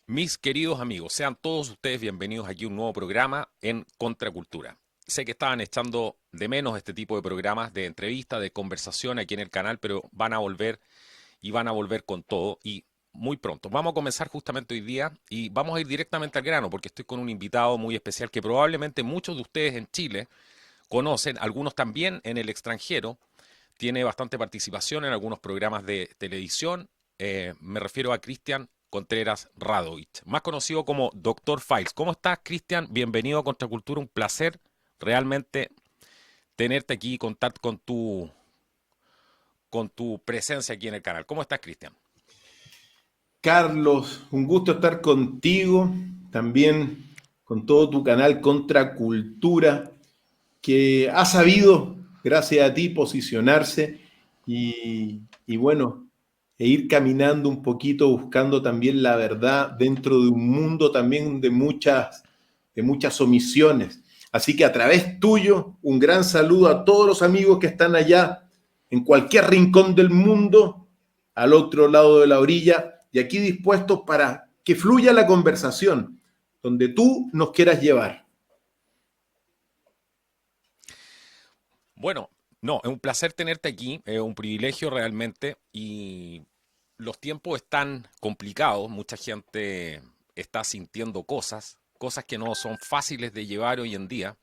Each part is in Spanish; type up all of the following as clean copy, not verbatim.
Mis queridos amigos, sean todos ustedes bienvenidos aquí a un nuevo programa en Contracultura. Sé que estaban echando de menos este tipo de programas de entrevista, de conversación aquí en el canal, pero van a volver y van a volver con todo y muy pronto. Vamos a comenzar justamente hoy día y vamos a ir directamente al grano porque estoy con un invitado muy especial que probablemente muchos de ustedes en Chile conocen, algunos también en el extranjero. Tiene bastante participación en algunos programas de televisión. Me refiero a Cristian Contreras Radovich, más conocido como Doctor Files. ¿Cómo estás, Cristian? Bienvenido a Contracultura. Un placer realmente tenerte aquí y contar con tu presencia aquí en el canal. ¿Cómo estás, Cristian? Carlos, un gusto estar contigo, también con todo tu canal Contracultura, que ha sabido, gracias a ti, posicionarse y bueno, e ir caminando un poquito buscando también la verdad dentro de un mundo también de muchas omisiones. Así que a través tuyo, un gran saludo a todos los amigos que están allá en cualquier rincón del mundo, al otro lado de la orilla, y aquí dispuestos para que fluya la conversación, donde tú nos quieras llevar. Bueno, no, es un placer tenerte aquí, es un privilegio realmente y los tiempos están complicados, mucha gente está sintiendo cosas que no son fáciles de llevar hoy en día.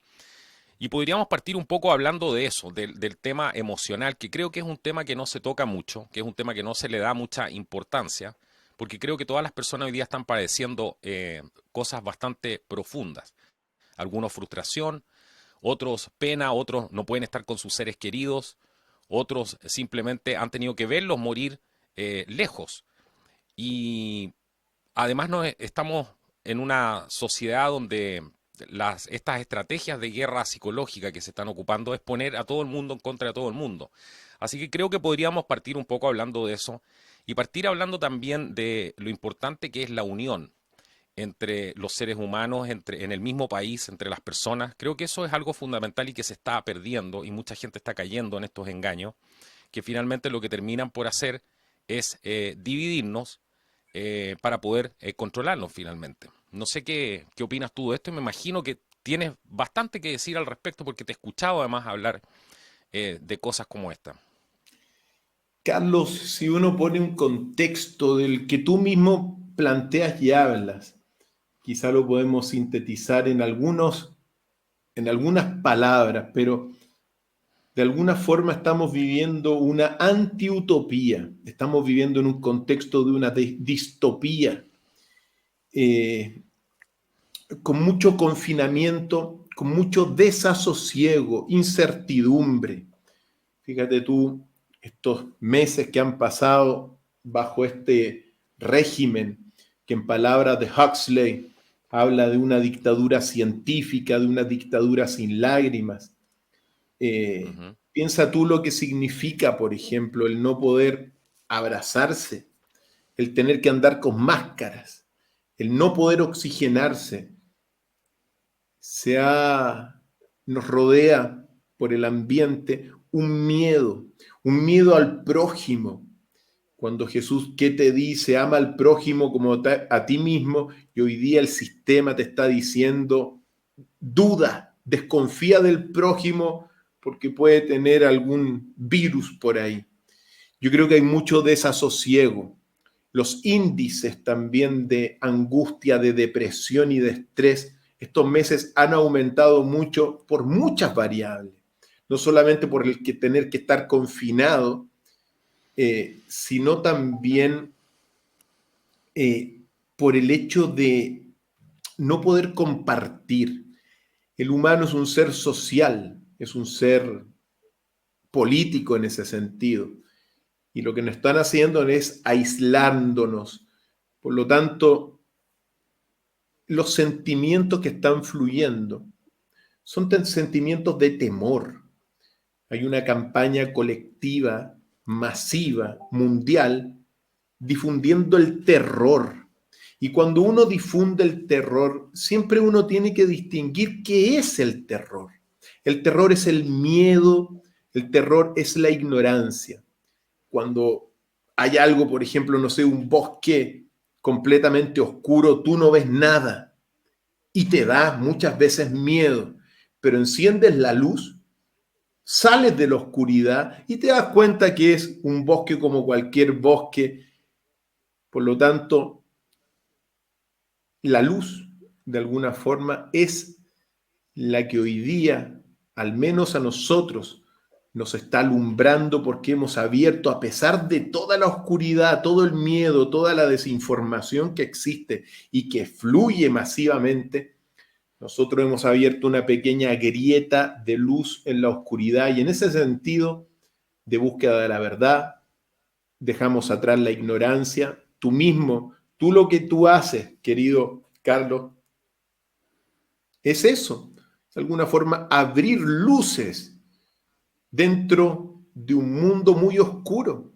Y podríamos partir un poco hablando de eso, del tema emocional, que creo que es un tema que no se toca mucho, que es un tema que no se le da mucha importancia, porque creo que todas las personas hoy día están padeciendo cosas bastante profundas. Algunos frustración, otros pena, otros no pueden estar con sus seres queridos, otros simplemente han tenido que verlos morir lejos. Y además estamos en una sociedad donde estas estrategias de guerra psicológica que se están ocupando es poner a todo el mundo en contra de todo el mundo. Así que creo que podríamos partir un poco hablando de eso y partir hablando también de lo importante que es la unión entre los seres humanos, en el mismo país, entre las personas. Creo que eso es algo fundamental y que se está perdiendo y mucha gente está cayendo en estos engaños, que finalmente lo que terminan por hacer es dividirnos para poder controlarnos finalmente. No sé qué opinas tú de esto y me imagino que tienes bastante que decir al respecto porque te he escuchado además hablar de cosas como esta. Carlos, si uno pone un contexto del que tú mismo planteas y hablas, quizá lo podemos sintetizar en algunas palabras, pero de alguna forma estamos viviendo una antiutopía, estamos viviendo en un contexto de una distopía, eh, con mucho confinamiento, con mucho desasosiego, incertidumbre. Fíjate tú, estos meses que han pasado bajo este régimen, que en palabras de Huxley habla de una dictadura científica, de una dictadura sin lágrimas. Ujú. Piensa tú lo que significa, por ejemplo, el no poder abrazarse, el tener que andar con máscaras, el no poder oxigenarse. Se ha, Nos rodea por el ambiente un miedo al prójimo. Cuando Jesús, ¿qué te dice? Ama al prójimo como a ti mismo, y hoy día el sistema te está diciendo, duda, desconfía del prójimo porque puede tener algún virus por ahí. Yo creo que hay mucho desasosiego. Los índices también de angustia, de depresión y de estrés estos meses han aumentado mucho por muchas variables. No solamente por el que tener que estar confinado, sino también eh, por el hecho de no poder compartir. El humano es un ser social, es un ser político en ese sentido. Y lo que nos están haciendo es aislándonos. Por lo tanto, los sentimientos que están fluyendo son sentimientos de temor. Hay una campaña colectiva, masiva, mundial, difundiendo el terror. Y cuando uno difunde el terror, siempre uno tiene que distinguir qué es el terror. El terror es el miedo, el terror es la ignorancia. Cuando hay algo, por ejemplo, no sé, un bosque completamente oscuro, tú no ves nada y te da muchas veces miedo, pero enciendes la luz, sales de la oscuridad y te das cuenta que es un bosque como cualquier bosque. Por lo tanto, la luz, de alguna forma, es la que hoy día, al menos a nosotros, nos está alumbrando porque hemos abierto, a pesar de toda la oscuridad, todo el miedo, toda la desinformación que existe y que fluye masivamente, nosotros hemos abierto una pequeña grieta de luz en la oscuridad y en ese sentido de búsqueda de la verdad, dejamos atrás la ignorancia. Tú mismo, tú lo que tú haces, querido Carlos, es eso, de alguna forma abrir luces dentro de un mundo muy oscuro.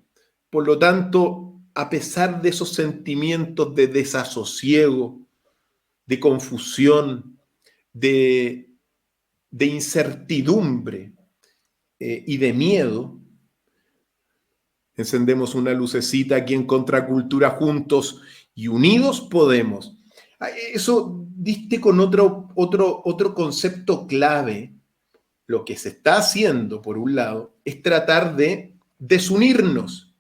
Por lo tanto, a pesar de esos sentimientos de desasosiego, de confusión, de, de incertidumbre y de miedo, encendemos una lucecita aquí en Contracultura juntos y unidos podemos. Eso diste con otro concepto clave. Lo que se está haciendo, por un lado, es tratar de desunirnos.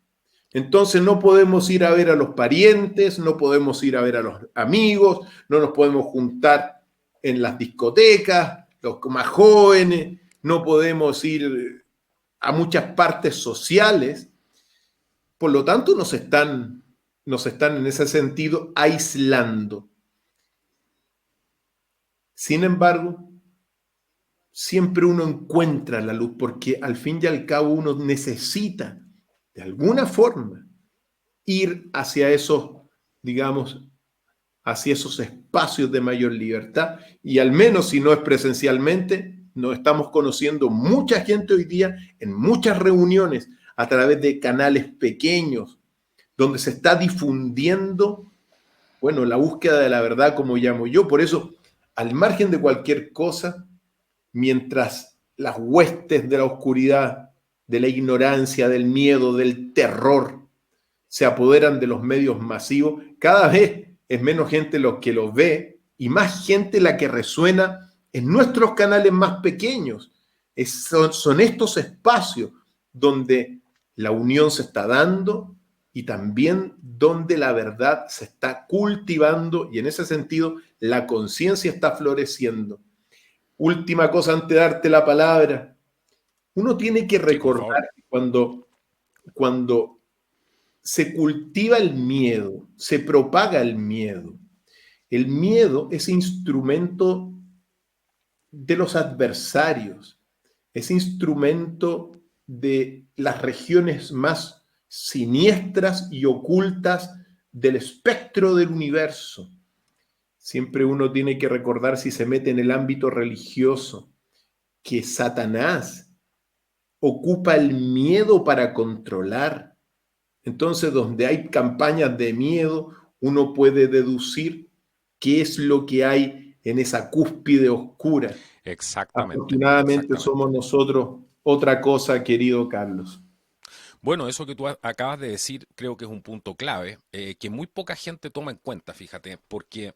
Entonces no podemos ir a ver a los parientes, no podemos ir a ver a los amigos, no nos podemos juntar en las discotecas, los más jóvenes, no podemos ir a muchas partes sociales. Por lo tanto, nos están en ese sentido aislando. Sin embargo, siempre uno encuentra la luz porque al fin y al cabo uno necesita, de alguna forma, ir hacia esos, digamos, hacia esos espacios de mayor libertad y al menos si no es presencialmente, nos estamos conociendo mucha gente hoy día en muchas reuniones a través de canales pequeños donde se está difundiendo, bueno, la búsqueda de la verdad, como llamo yo. Por eso, al margen de cualquier cosa, mientras las huestes de la oscuridad, de la ignorancia, del miedo, del terror, se apoderan de los medios masivos, cada vez es menos gente lo que los ve y más gente la que resuena en nuestros canales más pequeños. Son estos espacios donde la unión se está dando y también donde la verdad se está cultivando y en ese sentido la conciencia está floreciendo. Última cosa antes de darte la palabra. Uno tiene que Sí, por favor. recordar que cuando se cultiva el miedo, se propaga el miedo. El miedo es instrumento de los adversarios, es instrumento de las regiones más siniestras y ocultas del espectro del universo. Siempre uno tiene que recordar, si se mete en el ámbito religioso, que Satanás ocupa el miedo para controlar. Entonces, donde hay campañas de miedo, uno puede deducir qué es lo que hay en esa cúspide oscura. Exactamente, Afortunadamente exactamente. somos nosotros otra cosa, querido Carlos. Bueno, eso que tú acabas de decir creo que es un punto clave que muy poca gente toma en cuenta, fíjate, porque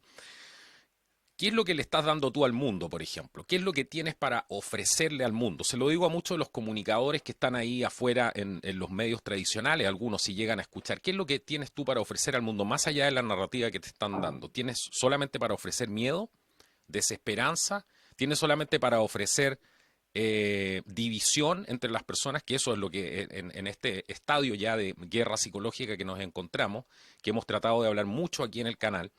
¿qué es lo que le estás dando tú al mundo, por ejemplo? ¿Qué es lo que tienes para ofrecerle al mundo? Se lo digo a muchos de los comunicadores que están ahí afuera en los medios tradicionales, algunos si llegan a escuchar. ¿Qué es lo que tienes tú para ofrecer al mundo más allá de la narrativa que te están dando? ¿Tienes solamente para ofrecer miedo, desesperanza? ¿Tienes solamente para ofrecer división entre las personas? Que eso es lo que en este estadio ya de guerra psicológica que nos encontramos, que hemos tratado de hablar mucho aquí en el canal.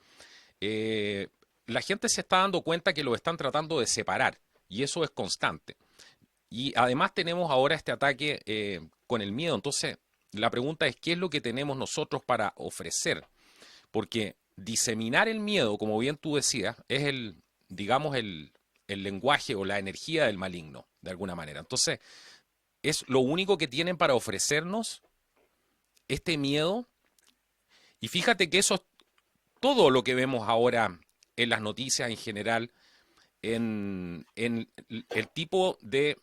eh, la gente se está dando cuenta que lo están tratando de separar y eso es constante. Y además tenemos ahora este ataque con el miedo. Entonces, la pregunta es, ¿qué es lo que tenemos nosotros para ofrecer? Porque diseminar el miedo, como bien tú decías, es digamos, el lenguaje o la energía del maligno, de alguna manera. Entonces, es lo único que tienen para ofrecernos este miedo. Y fíjate que eso es todo lo que vemos ahora en las noticias en general, en el tipo de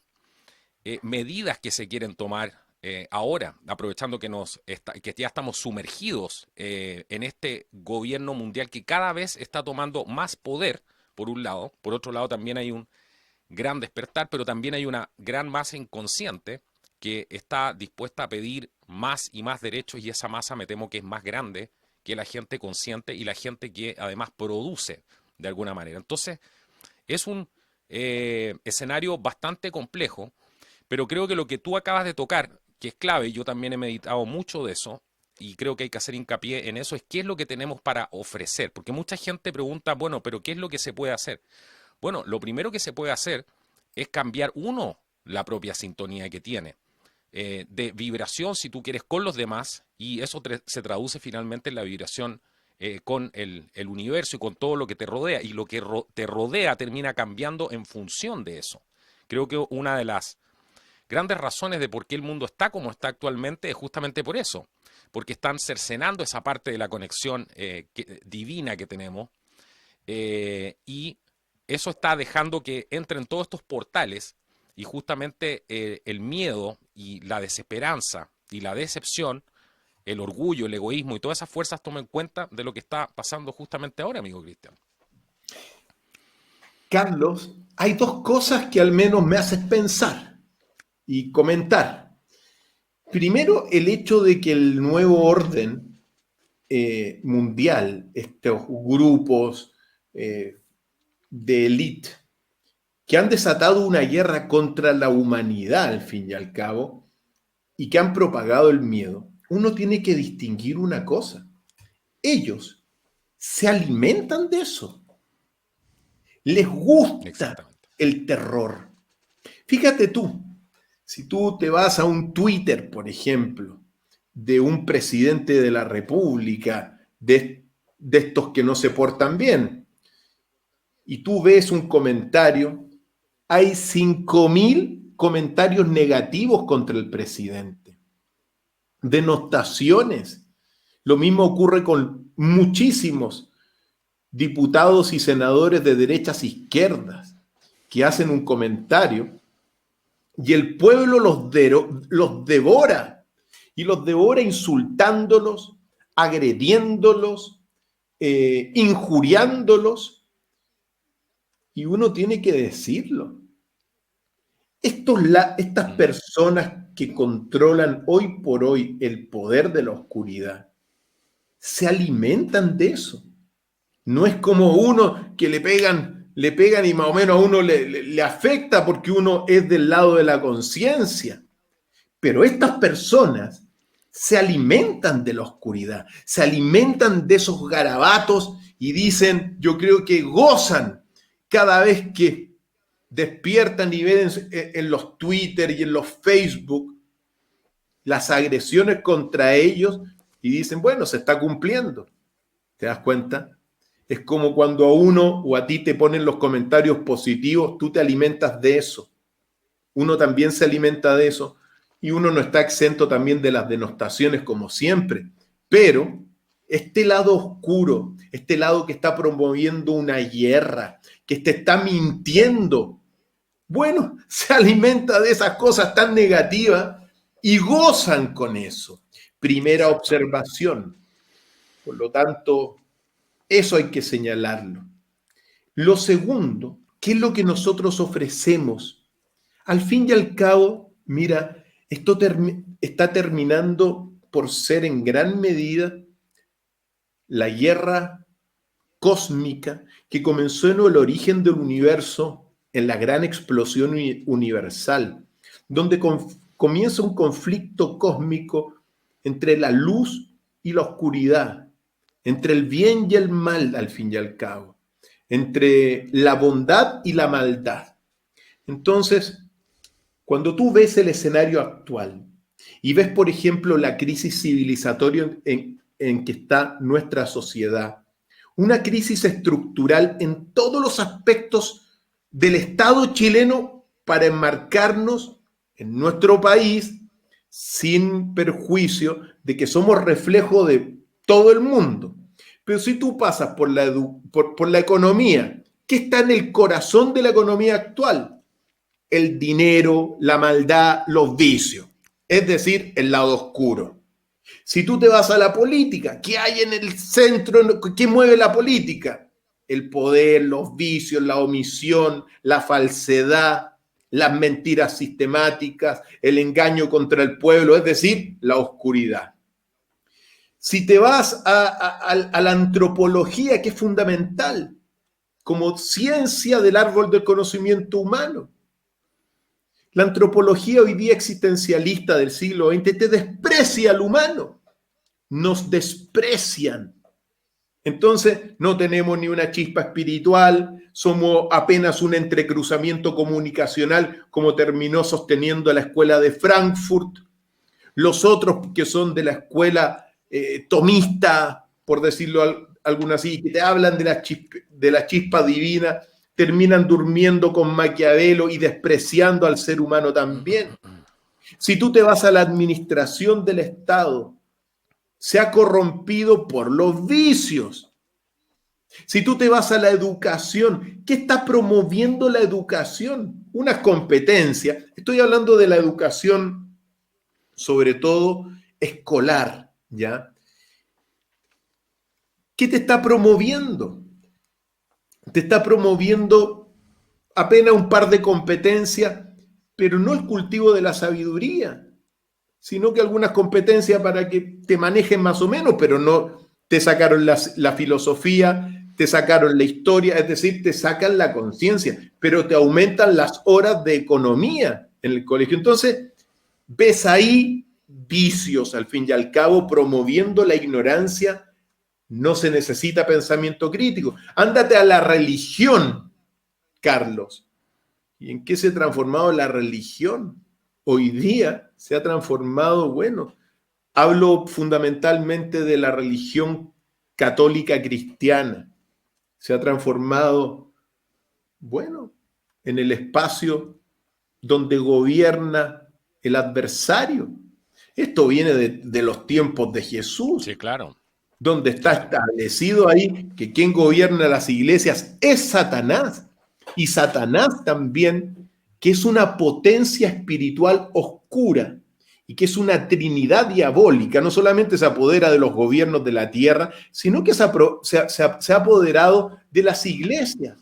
medidas que se quieren tomar ahora, aprovechando que ya estamos sumergidos en este gobierno mundial que cada vez está tomando más poder, por un lado. Por otro lado, también hay un gran despertar, pero también hay una gran masa inconsciente que está dispuesta a pedir más y más derechos, y esa masa me temo que es más grande que la gente consciente y la gente que además produce de alguna manera. Entonces, es un escenario bastante complejo, pero creo que lo que tú acabas de tocar, que es clave, y yo también he meditado mucho de eso, y creo que hay que hacer hincapié en eso, es qué es lo que tenemos para ofrecer. Porque mucha gente pregunta, bueno, pero ¿qué es lo que se puede hacer? Bueno, lo primero que se puede hacer es cambiar uno la propia sintonía que tiene, de vibración, si tú quieres, con los demás, y eso se traduce finalmente en la vibración con el universo y con todo lo que te rodea, y lo que te rodea termina cambiando en función de eso. Creo que una de las grandes razones de por qué el mundo está como está actualmente es justamente por eso, porque están cercenando esa parte de la conexión divina que tenemos, y eso está dejando que entren todos estos portales, y justamente el miedo y la desesperanza y la decepción, el orgullo, el egoísmo y todas esas fuerzas tomen cuenta de lo que está pasando justamente ahora, amigo Cristian. Carlos, hay dos cosas que al menos me haces pensar y comentar. Primero, el hecho de que el nuevo orden mundial, estos grupos de élite que han desatado una guerra contra la humanidad, al fin y al cabo, y que han propagado el miedo, uno tiene que distinguir una cosa. Ellos se alimentan de eso. Les gusta el terror. Fíjate tú, si tú te vas a un Twitter, por ejemplo, de un presidente de la República, de estos que no se portan bien, y tú ves un comentario, hay 5.000 comentarios negativos contra el presidente, denostaciones. Lo mismo ocurre con muchísimos diputados y senadores de derechas e izquierdas que hacen un comentario y el pueblo los devora, y los devora insultándolos, agrediéndolos, injuriándolos, y uno tiene que decirlo. Estas personas que controlan hoy por hoy el poder de la oscuridad se alimentan de eso. No es como uno que le pegan y más o menos a uno le afecta porque uno es del lado de la conciencia. Pero estas personas se alimentan de la oscuridad, se alimentan de esos garabatos y dicen, yo creo que gozan cada vez que despiertan y ven en los Twitter y en los Facebook las agresiones contra ellos y dicen, bueno, se está cumpliendo. ¿Te das cuenta? Es como cuando a uno o a ti te ponen los comentarios positivos, tú te alimentas de eso. Uno también se alimenta de eso y uno no está exento también de las denostaciones como siempre. Pero este lado oscuro, este lado que está promoviendo una guerra, que te está mintiendo, bueno, se alimenta de esas cosas tan negativas y gozan con eso. Primera observación. Por lo tanto, eso hay que señalarlo. Lo segundo, ¿qué es lo que nosotros ofrecemos? Al fin y al cabo, mira, esto está terminando por ser en gran medida la guerra cósmica que comenzó en el origen del universo, en la gran explosión universal, donde comienza un conflicto cósmico entre la luz y la oscuridad, entre el bien y el mal, al fin y al cabo, entre la bondad y la maldad. Entonces, cuando tú ves el escenario actual y ves, por ejemplo, la crisis civilizatoria en que está nuestra sociedad, una crisis estructural en todos los aspectos del Estado chileno para enmarcarnos en nuestro país sin perjuicio de que somos reflejo de todo el mundo. Pero si tú pasas por la economía, ¿qué está en el corazón de la economía actual? El dinero, la maldad, los vicios. es decir, el lado oscuro. Si tú te vas a la política, ¿qué hay en el centro? ¿Qué mueve la política? El poder, los vicios, la omisión, la falsedad, las mentiras sistemáticas, el engaño contra el pueblo, es decir, la oscuridad. Si te vas a la antropología, que es fundamental, como ciencia del árbol del conocimiento humano, la antropología hoy día existencialista del siglo XX te desprecia al humano. Nos desprecian. Entonces, no tenemos ni una chispa espiritual, somos apenas un entrecruzamiento comunicacional, como terminó sosteniendo la escuela de Frankfurt. Los otros que son de la escuela tomista, por decirlo alguna así, que te hablan de la chispa divina, terminan durmiendo con Maquiavelo y despreciando al ser humano también. Si tú te vas a la administración del Estado, se ha corrompido por los vicios. Si tú te vas a la educación, ¿qué está promoviendo la educación? Unas competencias. Estoy hablando de la educación, sobre todo escolar, ¿ya? ¿Qué te está promoviendo? Te está promoviendo apenas un par de competencias, pero no el cultivo de la sabiduría, sino que algunas competencias para que te manejen más o menos, pero no te sacaron la filosofía, te sacaron la historia, es decir, te sacan la conciencia, pero te aumentan las horas de economía en el colegio. Entonces, ves ahí vicios, al fin y al cabo, promoviendo la ignorancia. No se necesita pensamiento crítico. Ándate a la religión, Carlos. ¿Y en qué se ha transformado la religión? Hoy día se ha transformado, bueno, hablo fundamentalmente de la religión católica cristiana. Se ha transformado, bueno, en el espacio donde gobierna el adversario. Esto viene de los tiempos de Jesús. Sí, claro. Donde está Claro. establecido ahí que quien gobierna las iglesias es Satanás. Y Satanás también, que es una potencia espiritual oscura y que es una trinidad diabólica, no solamente se apodera de los gobiernos de la tierra, sino que se ha apoderado de las iglesias.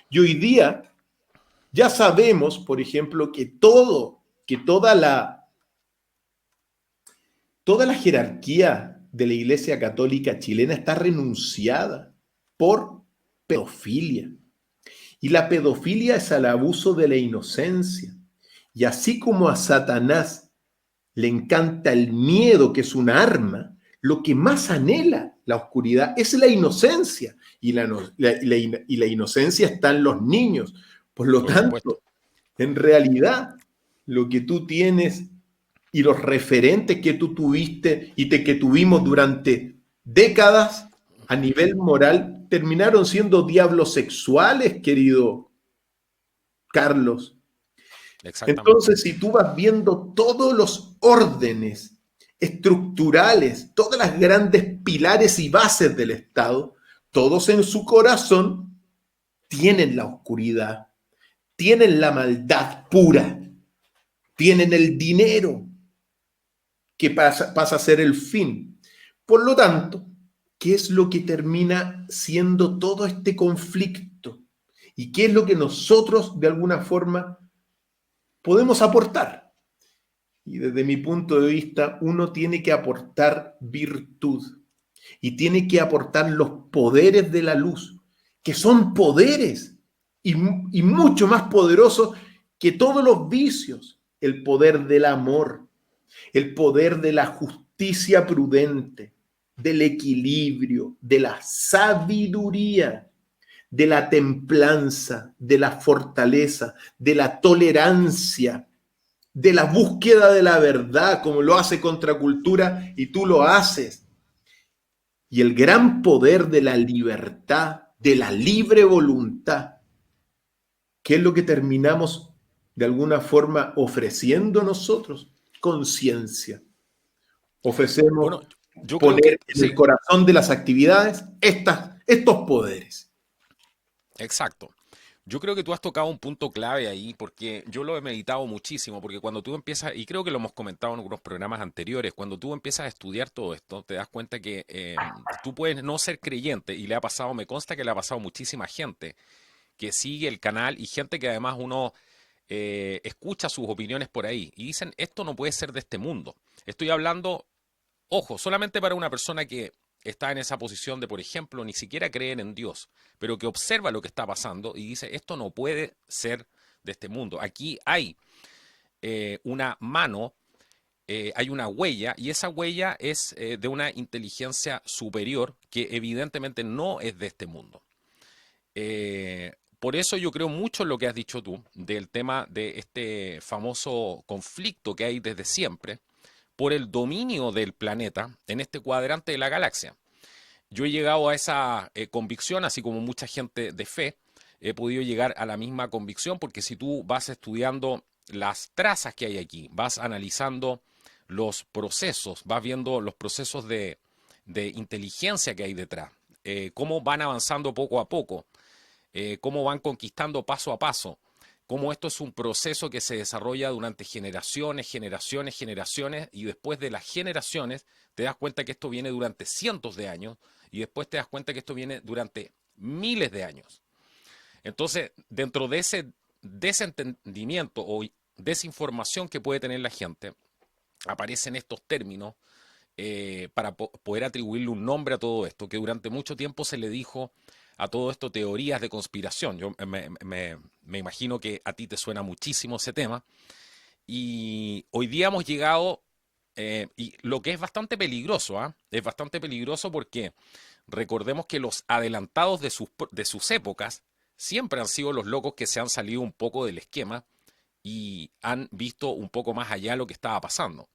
Y hoy día ya sabemos, por ejemplo, que toda la jerarquía de la Iglesia Católica chilena está renunciada por pedofilia. Y la pedofilia es al abuso de la inocencia. Y así como a Satanás le encanta el miedo, que es un arma, lo que más anhela la oscuridad es la inocencia. Y la inocencia está en los niños. Por lo Por supuesto. tanto, en realidad, lo que tú tienes y los referentes que tú tuviste y que tuvimos durante décadas a nivel moral terminaron siendo diablos sexuales, querido Carlos. Exactamente. Entonces, si tú vas viendo todos los órdenes estructurales, todas las grandes pilares y bases del Estado, todos en su corazón tienen la oscuridad, tienen la maldad pura, tienen el dinero, que pasa a ser el fin. Por lo tanto, ¿qué es lo que termina siendo todo este conflicto? ¿Y qué es lo que nosotros, de alguna forma, podemos aportar? Y desde mi punto de vista, uno tiene que aportar virtud y tiene que aportar los poderes de la luz, que son poderes y mucho más poderosos que todos los vicios. El poder del amor, el poder de la justicia prudente, del equilibrio, de la sabiduría, de la templanza, de la fortaleza, de la tolerancia, de la búsqueda de la verdad, como lo hace Contracultura y tú lo haces. Y el gran poder de la libertad, de la libre voluntad, que es lo que terminamos de alguna forma ofreciendo nosotros, conciencia. Bueno, Ofrecemos yo creo que poner en el sí, corazón de las actividades estos poderes. exacto. Yo creo que tú has tocado un punto clave ahí, porque yo lo he meditado muchísimo, porque cuando tú empiezas, y creo que lo hemos comentado en algunos programas anteriores, cuando tú empiezas a estudiar todo esto, te das cuenta que tú puedes no ser creyente, y le ha pasado, me consta que le ha pasado a muchísima gente que sigue el canal y gente que además uno escucha sus opiniones por ahí y dicen, esto no puede ser de este mundo. Estoy hablando, ojo, solamente para una persona que está en esa posición de, por ejemplo, ni siquiera creer en Dios, pero que observa lo que está pasando y dice, esto no puede ser de este mundo. Aquí hay una mano, hay una huella y esa huella es de una inteligencia superior que evidentemente no es de este mundo. Por eso yo creo mucho en lo que has dicho tú del tema de este famoso conflicto que hay desde siempre por el dominio del planeta en este cuadrante de la galaxia. Yo he llegado a esa convicción, así como mucha gente de fe, he podido llegar a la misma convicción, porque si tú vas estudiando las trazas que hay aquí, vas analizando los procesos, vas viendo los procesos de inteligencia que hay detrás, cómo van avanzando poco a poco, cómo van conquistando paso a paso, cómo esto es un proceso que se desarrolla durante generaciones, generaciones, generaciones, y después de las generaciones te das cuenta que esto viene durante cientos de años, y después te das cuenta que esto viene durante miles de años. Entonces, dentro de ese desentendimiento o desinformación que puede tener la gente, aparecen estos términos para poder atribuirle un nombre a todo esto, que durante mucho tiempo se le dijo a todo esto teorías de conspiración. Yo me imagino que a ti te suena muchísimo ese tema. Y hoy día hemos llegado, y lo que es bastante peligroso, ¿ah? Es bastante peligroso porque recordemos que los adelantados de sus épocas siempre han sido los locos que se han salido un poco del esquema y han visto un poco más allá lo que estaba pasando.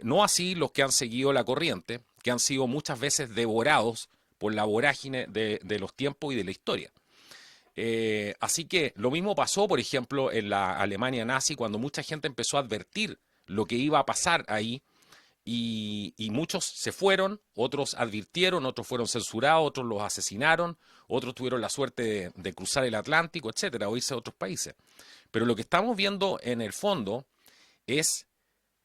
No así los que han seguido la corriente, que han sido muchas veces devorados por la vorágine de los tiempos y de la historia. Así que lo mismo pasó, por ejemplo, en la Alemania nazi, cuando mucha gente empezó a advertir lo que iba a pasar ahí, y muchos se fueron, otros advirtieron, otros fueron censurados, otros los asesinaron, otros tuvieron la suerte de cruzar el Atlántico, etcétera, o irse a otros países. Pero lo que estamos viendo en el fondo es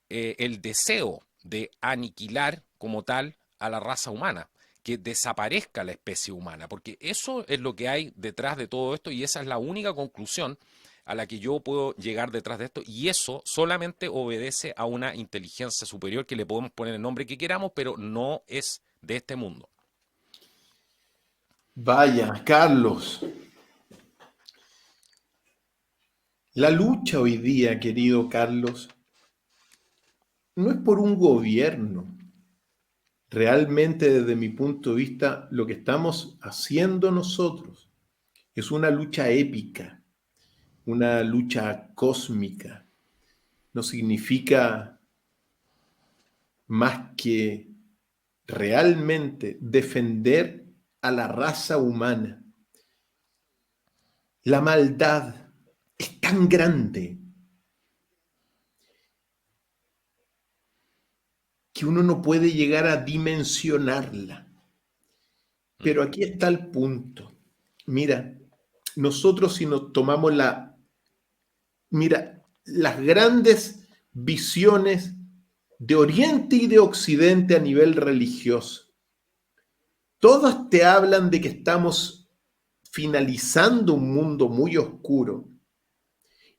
el deseo de aniquilar como tal a la raza humana, que desaparezca la especie humana, porque eso es lo que hay detrás de todo esto y esa es la única conclusión a la que yo puedo llegar detrás de esto, y eso solamente obedece a una inteligencia superior que le podemos poner el nombre que queramos, pero no es de este mundo. Vaya, Carlos, la lucha hoy día, querido Carlos, no es por un gobierno. Realmente, desde mi punto de vista, lo que estamos haciendo nosotros es una lucha épica, una lucha cósmica. No significa más que realmente defender a la raza humana. La maldad es tan grande que uno no puede llegar a dimensionarla. Pero aquí está el punto. Mira, nosotros si nos tomamos las grandes visiones de Oriente y de Occidente a nivel religioso, todas te hablan de que estamos finalizando un mundo muy oscuro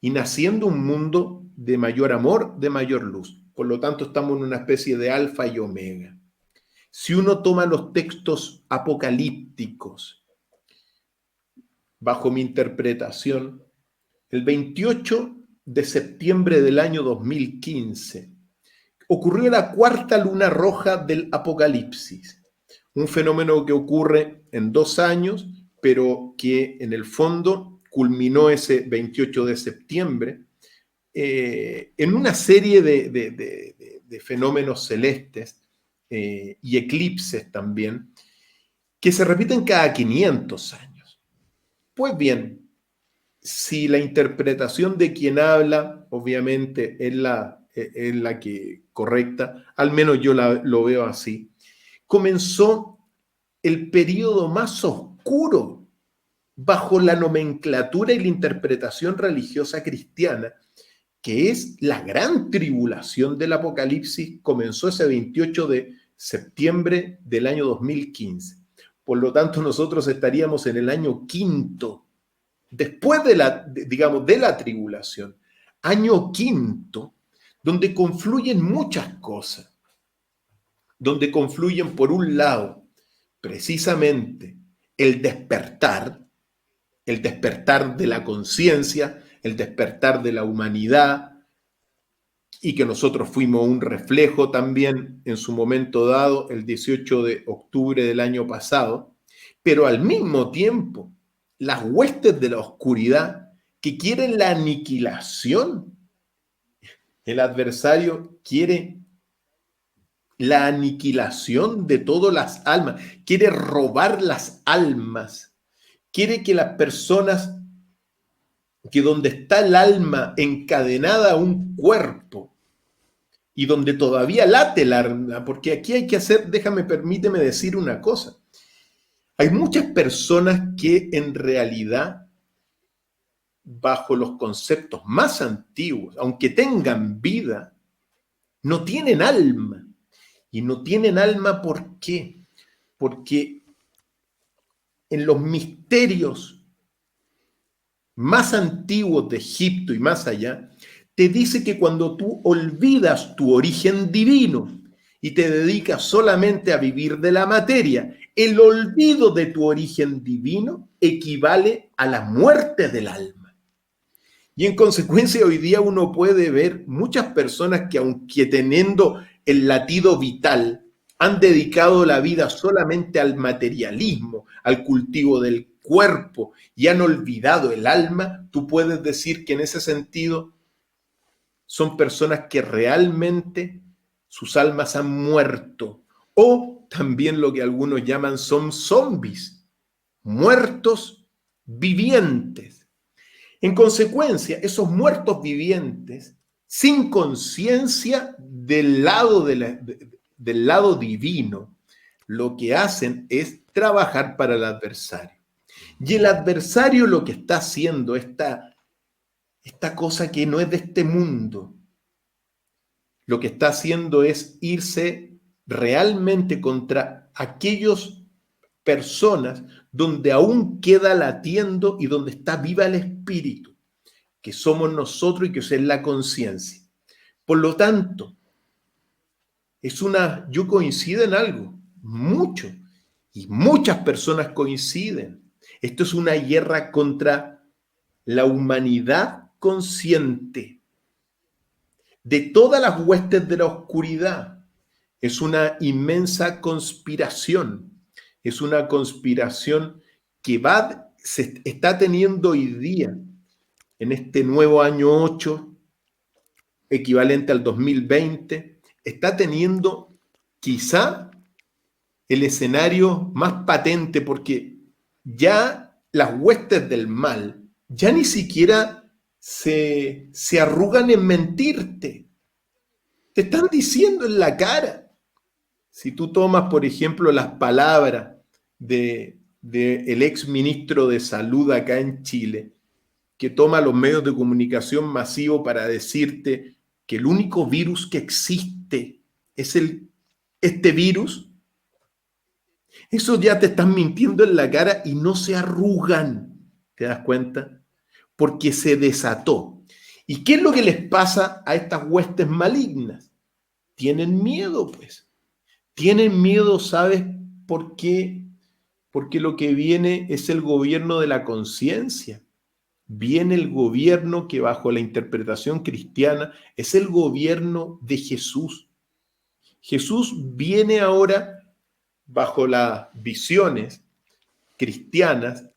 y naciendo un mundo de mayor amor, de mayor luz. Por lo tanto, estamos en una especie de alfa y omega. Si uno toma los textos apocalípticos, bajo mi interpretación, el 28 de septiembre del año 2015 ocurrió la cuarta luna roja del Apocalipsis, un fenómeno que ocurre en 2 años, pero que en el fondo culminó ese 28 de septiembre en una serie de fenómenos celestes y eclipses también, que se repiten cada 500 años. Pues bien, si la interpretación de quien habla, obviamente, es la que correcta, al menos yo lo veo así, comenzó el periodo más oscuro bajo la nomenclatura y la interpretación religiosa cristiana, que es la gran tribulación del Apocalipsis, comenzó ese 28 de septiembre del año 2015. Por lo tanto, nosotros estaríamos en el año quinto, después de la tribulación, año quinto, donde confluyen muchas cosas, donde confluyen, por un lado, precisamente el despertar de la conciencia, el despertar de la humanidad, y que nosotros fuimos un reflejo también en su momento dado, el 18 de octubre del año pasado, pero al mismo tiempo, las huestes de la oscuridad que quieren la aniquilación. El adversario quiere la aniquilación de todas las almas, quiere robar las almas, quiere que las personas, que donde está el alma encadenada a un cuerpo y donde todavía late el alma, porque aquí hay que hacer, permíteme decir una cosa, hay muchas personas que en realidad, bajo los conceptos más antiguos, aunque tengan vida, no tienen alma. Y no tienen alma, ¿por qué? Porque en los misterios más antiguos de Egipto y más allá, te dice que cuando tú olvidas tu origen divino y te dedicas solamente a vivir de la materia, el olvido de tu origen divino equivale a la muerte del alma. Y en consecuencia, hoy día uno puede ver muchas personas que, aunque teniendo el latido vital, han dedicado la vida solamente al materialismo, al cultivo del cuerpo, y han olvidado el alma. Tú puedes decir que en ese sentido son personas que realmente sus almas han muerto, o también lo que algunos llaman son zombies, muertos vivientes. En consecuencia, esos muertos vivientes, sin conciencia del lado divino, lo que hacen es trabajar para el adversario. Y el adversario lo que está haciendo, esta cosa que no es de este mundo, lo que está haciendo es irse realmente contra aquellas personas donde aún queda latiendo y donde está viva el espíritu, que somos nosotros y que es la conciencia. Por lo tanto, yo coincido en algo, mucho, y muchas personas coinciden. Esto es una guerra contra la humanidad consciente de todas las huestes de la oscuridad. Es una inmensa conspiración. Es una conspiración que se está teniendo hoy día, en este nuevo año 8, equivalente al 2020, está teniendo quizá el escenario más patente, porque ya las huestes del mal ya ni siquiera se arrugan en mentirte. Te están diciendo en la cara. Si tú tomas, por ejemplo, las palabras del ex ministro de Salud acá en Chile, que toma los medios de comunicación masivos para decirte que el único virus que existe es este virus, eso ya te están mintiendo en la cara y no se arrugan, ¿te das cuenta? Porque se desató. ¿Y qué es lo que les pasa a estas huestes malignas? Tienen miedo, pues. Tienen miedo, ¿sabes por qué? Porque lo que viene es el gobierno de la conciencia. Viene el gobierno que, bajo la interpretación cristiana, es el gobierno de Jesús. Jesús viene ahora, bajo las visiones cristianas,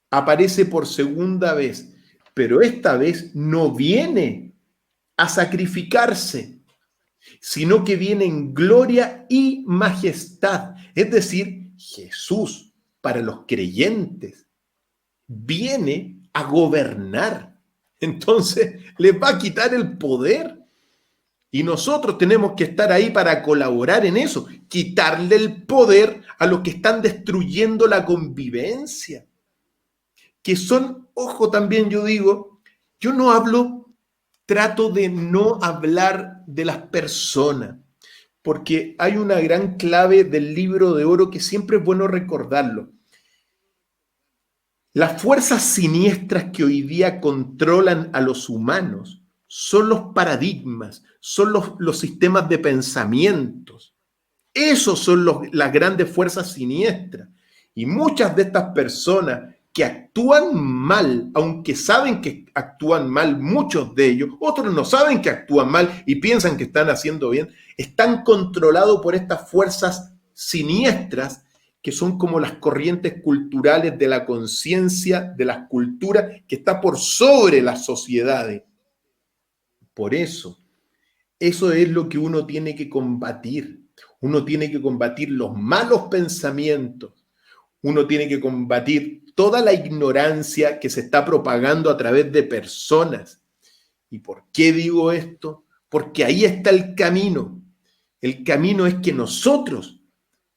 aparece por segunda vez, pero esta vez no viene a sacrificarse, sino que viene en gloria y majestad. Es decir, Jesús, para los creyentes, viene a gobernar. Entonces, les va a quitar el poder. Y nosotros tenemos que estar ahí para colaborar en eso, quitarle el poder a los que están destruyendo la convivencia. que son, ojo también yo digo, yo no hablo, trato de no hablar de las personas, porque hay una gran clave del libro de oro que siempre es bueno recordarlo. Las fuerzas siniestras que hoy día controlan a los humanos son los paradigmas, son los sistemas de pensamientos. Esos son las grandes fuerzas siniestras. Y muchas de estas personas que actúan mal, aunque saben que actúan mal, muchos de ellos, otros no saben que actúan mal y piensan que están haciendo bien, están controlados por estas fuerzas siniestras que son como las corrientes culturales de la conciencia, de las culturas, que está por sobre las sociedades. Por eso es lo que uno tiene que combatir. Uno tiene que combatir los malos pensamientos. Uno tiene que combatir toda la ignorancia que se está propagando a través de personas. ¿Y por qué digo esto? Porque ahí está el camino. El camino es que nosotros,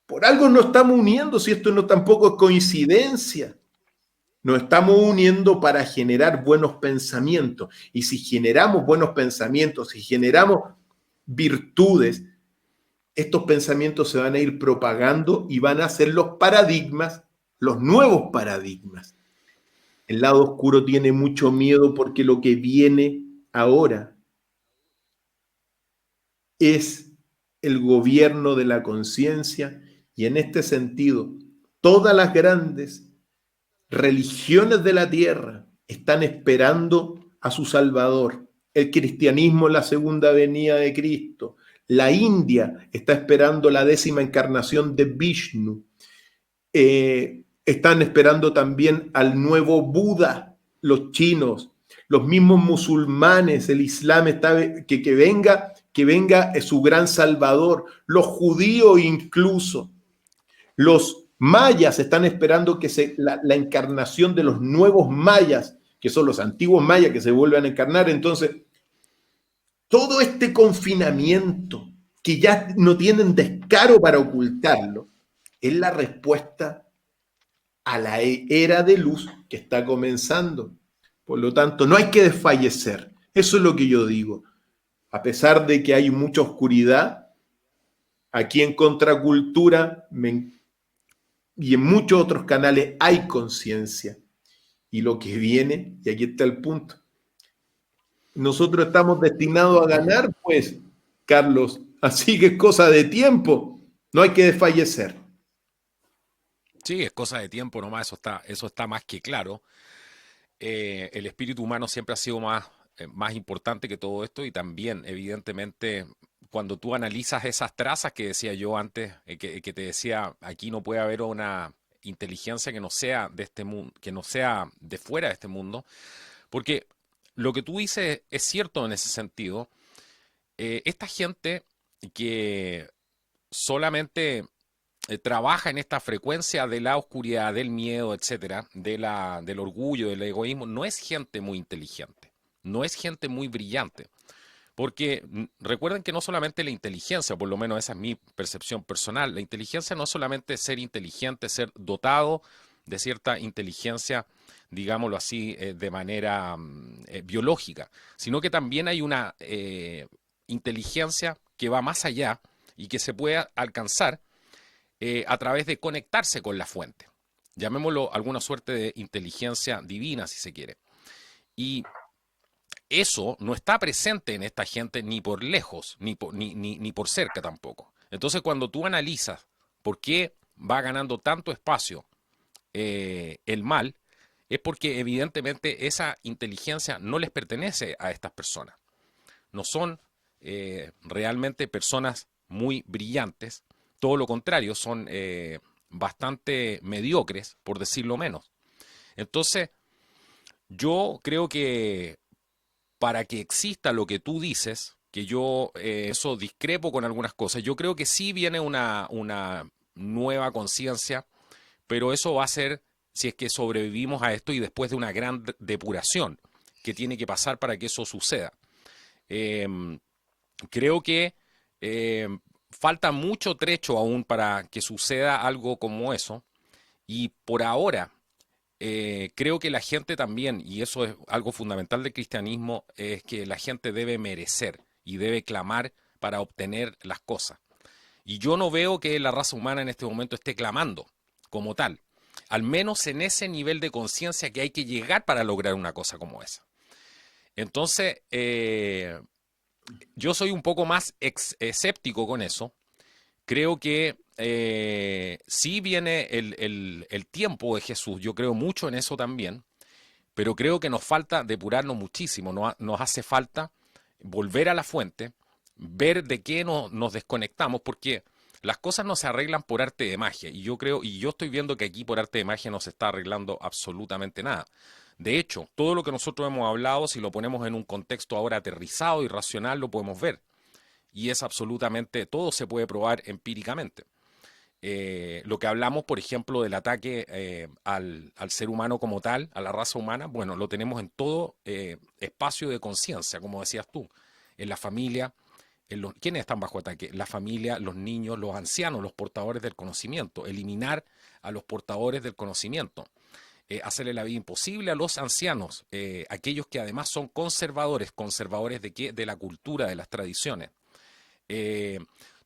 por algo nos estamos uniendo, si esto no tampoco es coincidencia. Nos estamos uniendo para generar buenos pensamientos. Y si generamos buenos pensamientos, si generamos virtudes, estos pensamientos se van a ir propagando y van a ser los paradigmas, los nuevos paradigmas. El lado oscuro tiene mucho miedo porque lo que viene ahora es el gobierno de la conciencia y en este sentido, todas las grandes religiones de la tierra están esperando a su Salvador. El cristianismo, la segunda venida de Cristo. La India está esperando la 10ª encarnación de Vishnu. Están esperando también al nuevo Buda, los chinos, los mismos musulmanes, el Islam está que venga su gran Salvador, los judíos incluso, los mayas están esperando que la encarnación de los nuevos mayas, que son los antiguos mayas que se vuelvan a encarnar. Entonces, todo este confinamiento que ya no tienen descaro para ocultarlo, es la respuesta a la era de luz que está comenzando. Por lo tanto, no hay que desfallecer. Eso es lo que yo digo. A pesar de que hay mucha oscuridad, aquí en Contracultura y en muchos otros canales hay conciencia. Y lo que viene, y aquí está el punto, nosotros estamos destinados a ganar, pues, Carlos. Así que es cosa de tiempo. No hay que desfallecer. Sí, es cosa de tiempo nomás, eso está más que claro. El espíritu humano siempre ha sido más importante que todo esto y también, evidentemente, cuando tú analizas esas trazas que decía yo antes, que te decía, aquí no puede haber una inteligencia que no sea de este mundo, que no sea de fuera de este mundo, porque lo que tú dices es cierto en ese sentido. Esta gente que solamente trabaja en esta frecuencia de la oscuridad, del miedo, etcétera, del orgullo, del egoísmo, no es gente muy inteligente, no es gente muy brillante. Porque recuerden que no solamente la inteligencia, por lo menos esa es mi percepción personal, la inteligencia no es solamente ser inteligente, ser dotado de cierta inteligencia, digámoslo así, de manera biológica, sino que también hay una inteligencia que va más allá y que se puede alcanzar a través de conectarse con la fuente. Llamémoslo alguna suerte de inteligencia divina, si se quiere. Y eso no está presente en esta gente ni por lejos, ni por cerca tampoco. Entonces, cuando tú analizas por qué va ganando tanto espacio el mal, es porque evidentemente esa inteligencia no les pertenece a estas personas. No son realmente personas muy brillantes, todo lo contrario, son bastante mediocres, por decirlo menos. Entonces, yo creo que para que exista lo que tú dices, que yo eso discrepo con algunas cosas, yo creo que sí viene una nueva conciencia, pero eso va a ser si es que sobrevivimos a esto y después de una gran depuración que tiene que pasar para que eso suceda. Eh, Creo que falta mucho trecho aún para que suceda algo como eso y por ahora creo que la gente también, y eso es algo fundamental del cristianismo, es que la gente debe merecer y debe clamar para obtener las cosas. Y yo no veo que la raza humana en este momento esté clamando como tal, al menos en ese nivel de conciencia que hay que llegar para lograr una cosa como esa. Entonces, yo soy un poco más escéptico con eso. Creo que sí viene el tiempo de Jesús, yo creo mucho en eso también, pero creo que nos falta depurarnos muchísimo, nos hace falta volver a la fuente, ver de qué nos desconectamos, porque las cosas no se arreglan por arte de magia, y yo creo, y yo estoy viendo que aquí por arte de magia no se está arreglando absolutamente nada. De hecho, todo lo que nosotros hemos hablado, si lo ponemos en un contexto ahora aterrizado y racional, lo podemos ver. Y es absolutamente, todo se puede probar empíricamente. Lo que hablamos, por ejemplo, del ataque al ser humano como tal, a la raza humana, bueno, lo tenemos en todo espacio de conciencia, como decías tú, en la familia. ¿Quiénes están bajo ataque? La familia, los niños, los ancianos, los portadores del conocimiento. Eliminar a los portadores del conocimiento. Hacerle la vida imposible a los ancianos, aquellos que además son conservadores. ¿Conservadores de qué? De la cultura, de las tradiciones. Eh,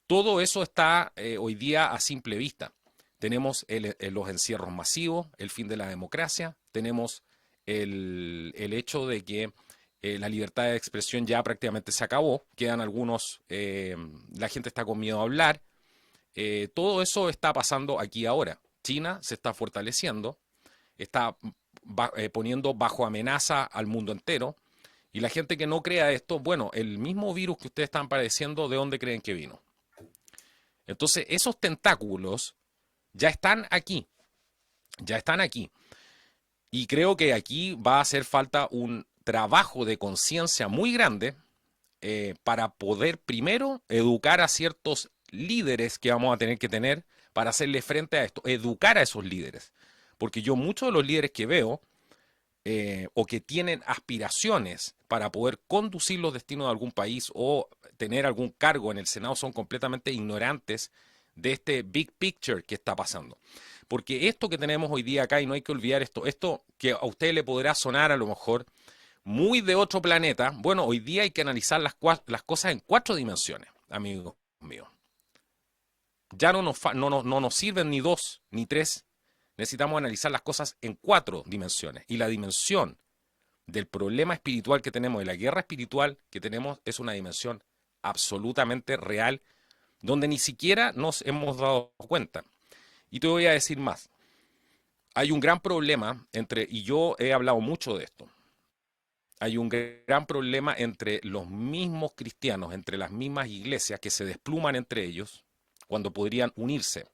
Todo eso está hoy día a simple vista. Tenemos los encierros masivos, el fin de la democracia, tenemos el hecho de que la libertad de expresión ya prácticamente se acabó, quedan algunos, la gente está con miedo a hablar, todo eso está pasando aquí ahora. China se está fortaleciendo, está poniendo bajo amenaza al mundo entero, y la gente que no crea esto, bueno, el mismo virus que ustedes están padeciendo, ¿de dónde creen que vino? Entonces, esos tentáculos ya están aquí, ya están aquí. Y creo que aquí va a hacer falta un trabajo de conciencia muy grande para poder primero educar a ciertos líderes que vamos a tener para hacerle frente a esto, educar a esos líderes. Porque yo muchos de los líderes que veo o que tienen aspiraciones para poder conducir los destinos de algún país o tener algún cargo en el Senado son completamente ignorantes de este big picture que está pasando. Porque esto que tenemos hoy día acá, y no hay que olvidar esto que a usted le podrá sonar a lo mejor muy de otro planeta, bueno, hoy día hay que analizar las cosas en 4 dimensiones, amigos míos. Ya no nos sirven ni 2 ni 3. Necesitamos analizar las cosas en 4 dimensiones. Y la dimensión del problema espiritual que tenemos, de la guerra espiritual que tenemos, es una dimensión absolutamente real, donde ni siquiera nos hemos dado cuenta. Y te voy a decir más. Hay un gran problema entre, y yo he hablado mucho de esto, hay un gran problema entre los mismos cristianos, entre las mismas iglesias que se despluman entre ellos cuando podrían unirse,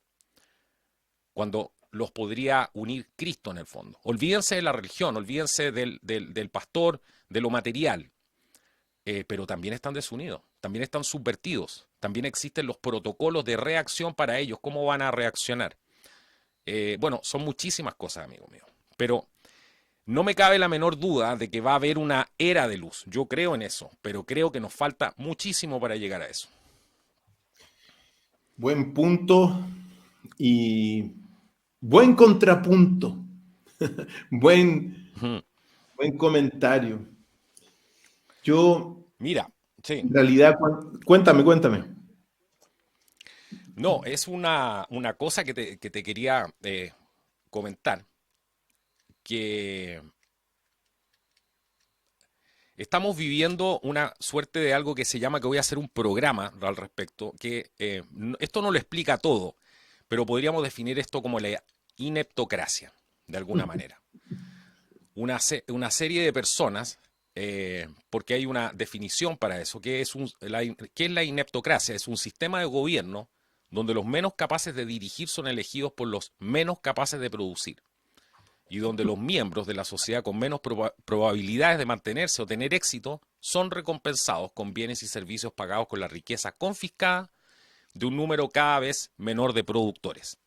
cuando los podría unir Cristo en el fondo. Olvídense de la religión, olvídense del pastor, de lo material, pero también están desunidos, también están subvertidos, también existen los protocolos de reacción para ellos, cómo van a reaccionar. Bueno, son muchísimas cosas, amigo mío, pero no me cabe la menor duda de que va a haber una era de luz. Yo creo en eso, pero creo que nos falta muchísimo para llegar a eso. Buen punto y buen contrapunto. Buen, Ujú. buen comentario. Yo, Mira, sí, en realidad, cuéntame. no, es una cosa que te quería comentar, que estamos viviendo una suerte de algo que se llama, que voy a hacer un programa al respecto, que esto no lo explica todo, pero podríamos definir esto como la ineptocracia, de alguna manera. Una serie de personas, porque hay una definición para eso, ¿qué es la ineptocracia? Es un sistema de gobierno donde los menos capaces de dirigir son elegidos por los menos capaces de producir, y donde los miembros de la sociedad con menos probabilidades de mantenerse o tener éxito son recompensados con bienes y servicios pagados con la riqueza confiscada de un número cada vez menor de productores.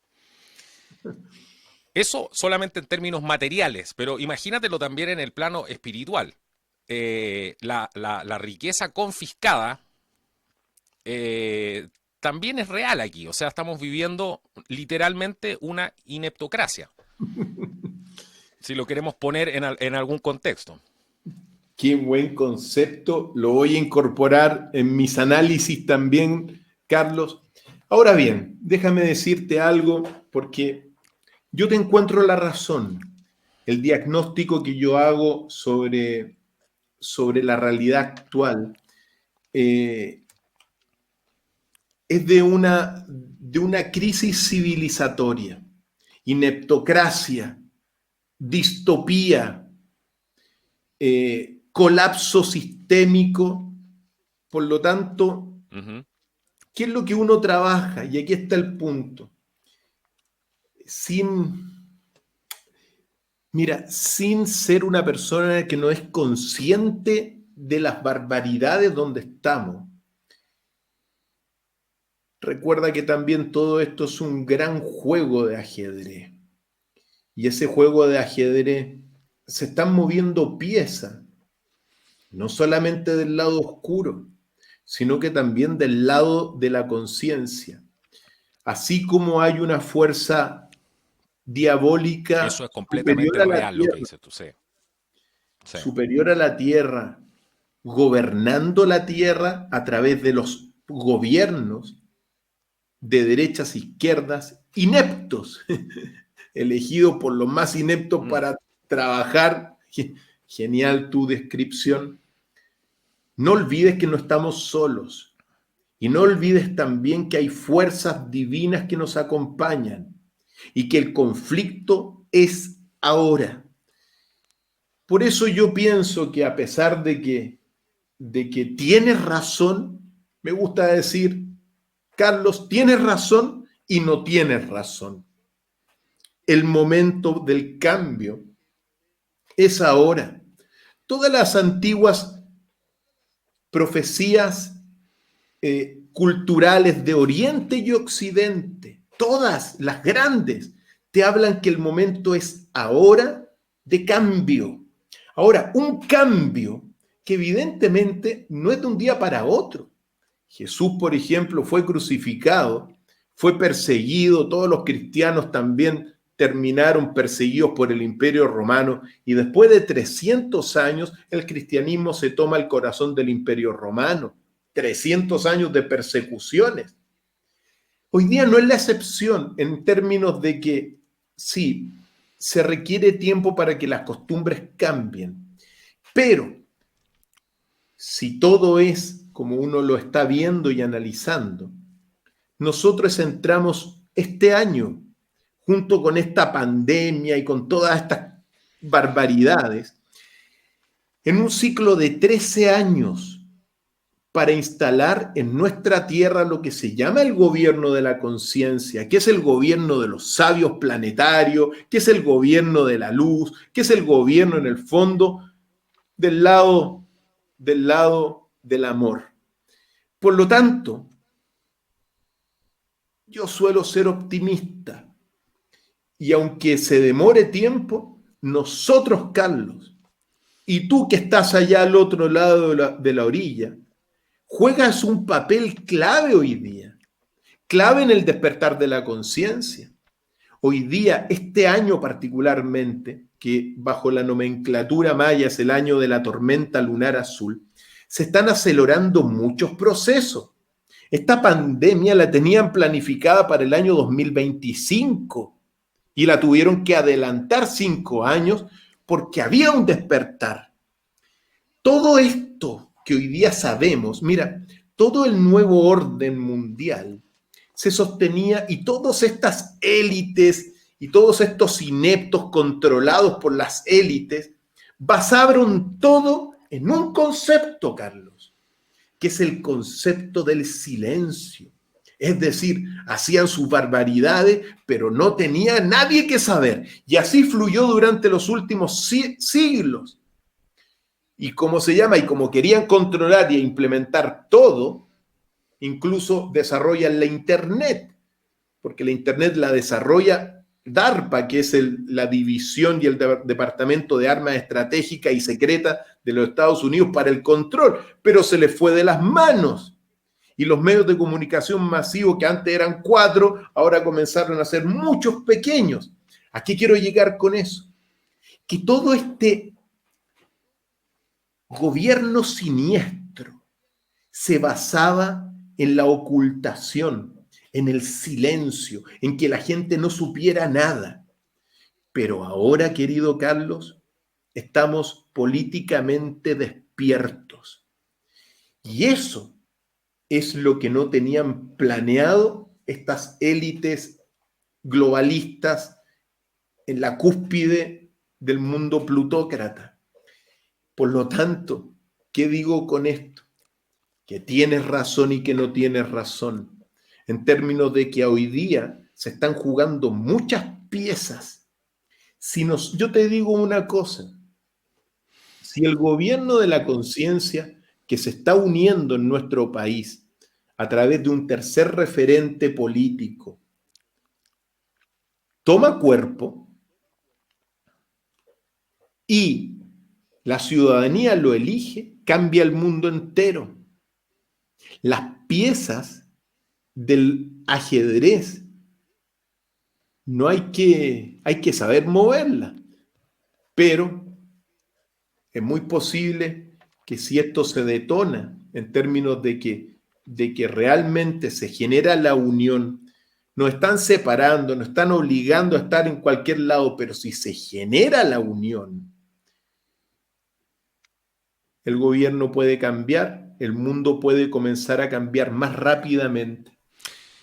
Eso solamente en términos materiales, pero imagínatelo también en el plano espiritual. La riqueza confiscada también es real aquí, o sea, estamos viviendo literalmente una ineptocracia. Si lo queremos poner en algún contexto. Qué buen concepto, lo voy a incorporar en mis análisis también, Carlos. Ahora bien, déjame decirte algo, porque yo te encuentro la razón. El diagnóstico que yo hago sobre la realidad actual es de una crisis civilizatoria, ineptocracia, distopía, colapso sistémico. Por lo tanto, Ujú. ¿qué es lo que uno trabaja? Y aquí está el punto. Sin ser una persona que no es consciente de las barbaridades donde estamos. Recuerda que también todo esto es un gran juego de ajedrez. Y ese juego de ajedrez se están moviendo piezas, no solamente del lado oscuro, sino que también del lado de la conciencia. Así como hay una fuerza Eso diabólica es completamente real lo que dices tú, sí. Sí. superior a la tierra, gobernando la tierra a través de los gobiernos de derechas e izquierdas ineptos, elegidos por los más ineptos Mm. para trabajar. Genial tu descripción. No olvides que no estamos solos y no olvides también que hay fuerzas divinas que nos acompañan y que el conflicto es ahora. Por eso yo pienso que a pesar de que tienes razón, me gusta decir, Carlos, tienes razón y no tienes razón. El momento del cambio es ahora. Todas las antiguas profecías culturales de Oriente y Occidente, todas las grandes, te hablan que el momento es ahora de cambio. Ahora, un cambio que evidentemente no es de un día para otro. Jesús, por ejemplo, fue crucificado, fue perseguido, todos los cristianos también terminaron perseguidos por el Imperio Romano y después de 300 años el cristianismo se toma el corazón del Imperio Romano. 300 años de persecuciones. Hoy día no es la excepción en términos de que sí, se requiere tiempo para que las costumbres cambien, pero si todo es como uno lo está viendo y analizando, nosotros entramos este año, junto con esta pandemia y con todas estas barbaridades, en un ciclo de 13 años para instalar en nuestra tierra lo que se llama el gobierno de la conciencia, que es el gobierno de los sabios planetarios, que es el gobierno de la luz, que es el gobierno en el fondo del lado del amor. Por lo tanto, yo suelo ser optimista y aunque se demore tiempo, nosotros, Carlos, y tú que estás allá al otro lado de la orilla, juegas un papel clave hoy día, clave en el despertar de la conciencia. Hoy día, este año particularmente, que bajo la nomenclatura maya es el año de la tormenta lunar azul, se están acelerando muchos procesos. Esta pandemia la tenían planificada para el año 2025 y la tuvieron que adelantar 5 años porque había un despertar. Todo esto que hoy día sabemos, mira, todo el nuevo orden mundial se sostenía y todas estas élites y todos estos ineptos controlados por las élites basaron todo en un concepto, Carlos, que es el concepto del silencio. Es decir, hacían sus barbaridades, pero no tenía nadie que saber. Y así fluyó durante los últimos siglos. Y como se llama, y como querían controlar y implementar todo, incluso desarrollan la Internet, porque la Internet la desarrolla DARPA, que es la división y el Departamento de Armas Estratégicas y Secretas de los Estados Unidos para el control, pero se les fue de las manos. Y los medios de comunicación masivos, que antes eran 4, ahora comenzaron a ser muchos pequeños. ¿A qué quiero llegar con eso? que todo este gobierno siniestro se basaba en la ocultación, en el silencio, en que la gente no supiera nada. Pero ahora, querido Carlos, estamos políticamente despiertos. Y eso es lo que no tenían planeado estas élites globalistas en la cúspide del mundo plutócrata. Por lo tanto, ¿qué digo con esto? Que tienes razón y que no tienes razón, en términos de que hoy día se están jugando muchas piezas. Yo te digo una cosa, si el gobierno de la conciencia que se está uniendo en nuestro país a través de un tercer referente político toma cuerpo y la ciudadanía lo elige, cambia el mundo entero. Las piezas del ajedrez no hay que saber moverlas, pero es muy posible que si esto se detona en términos de que realmente se genera la unión, nos están separando, nos están obligando a estar en cualquier lado, pero si se genera la unión, el gobierno puede cambiar, el mundo puede comenzar a cambiar más rápidamente.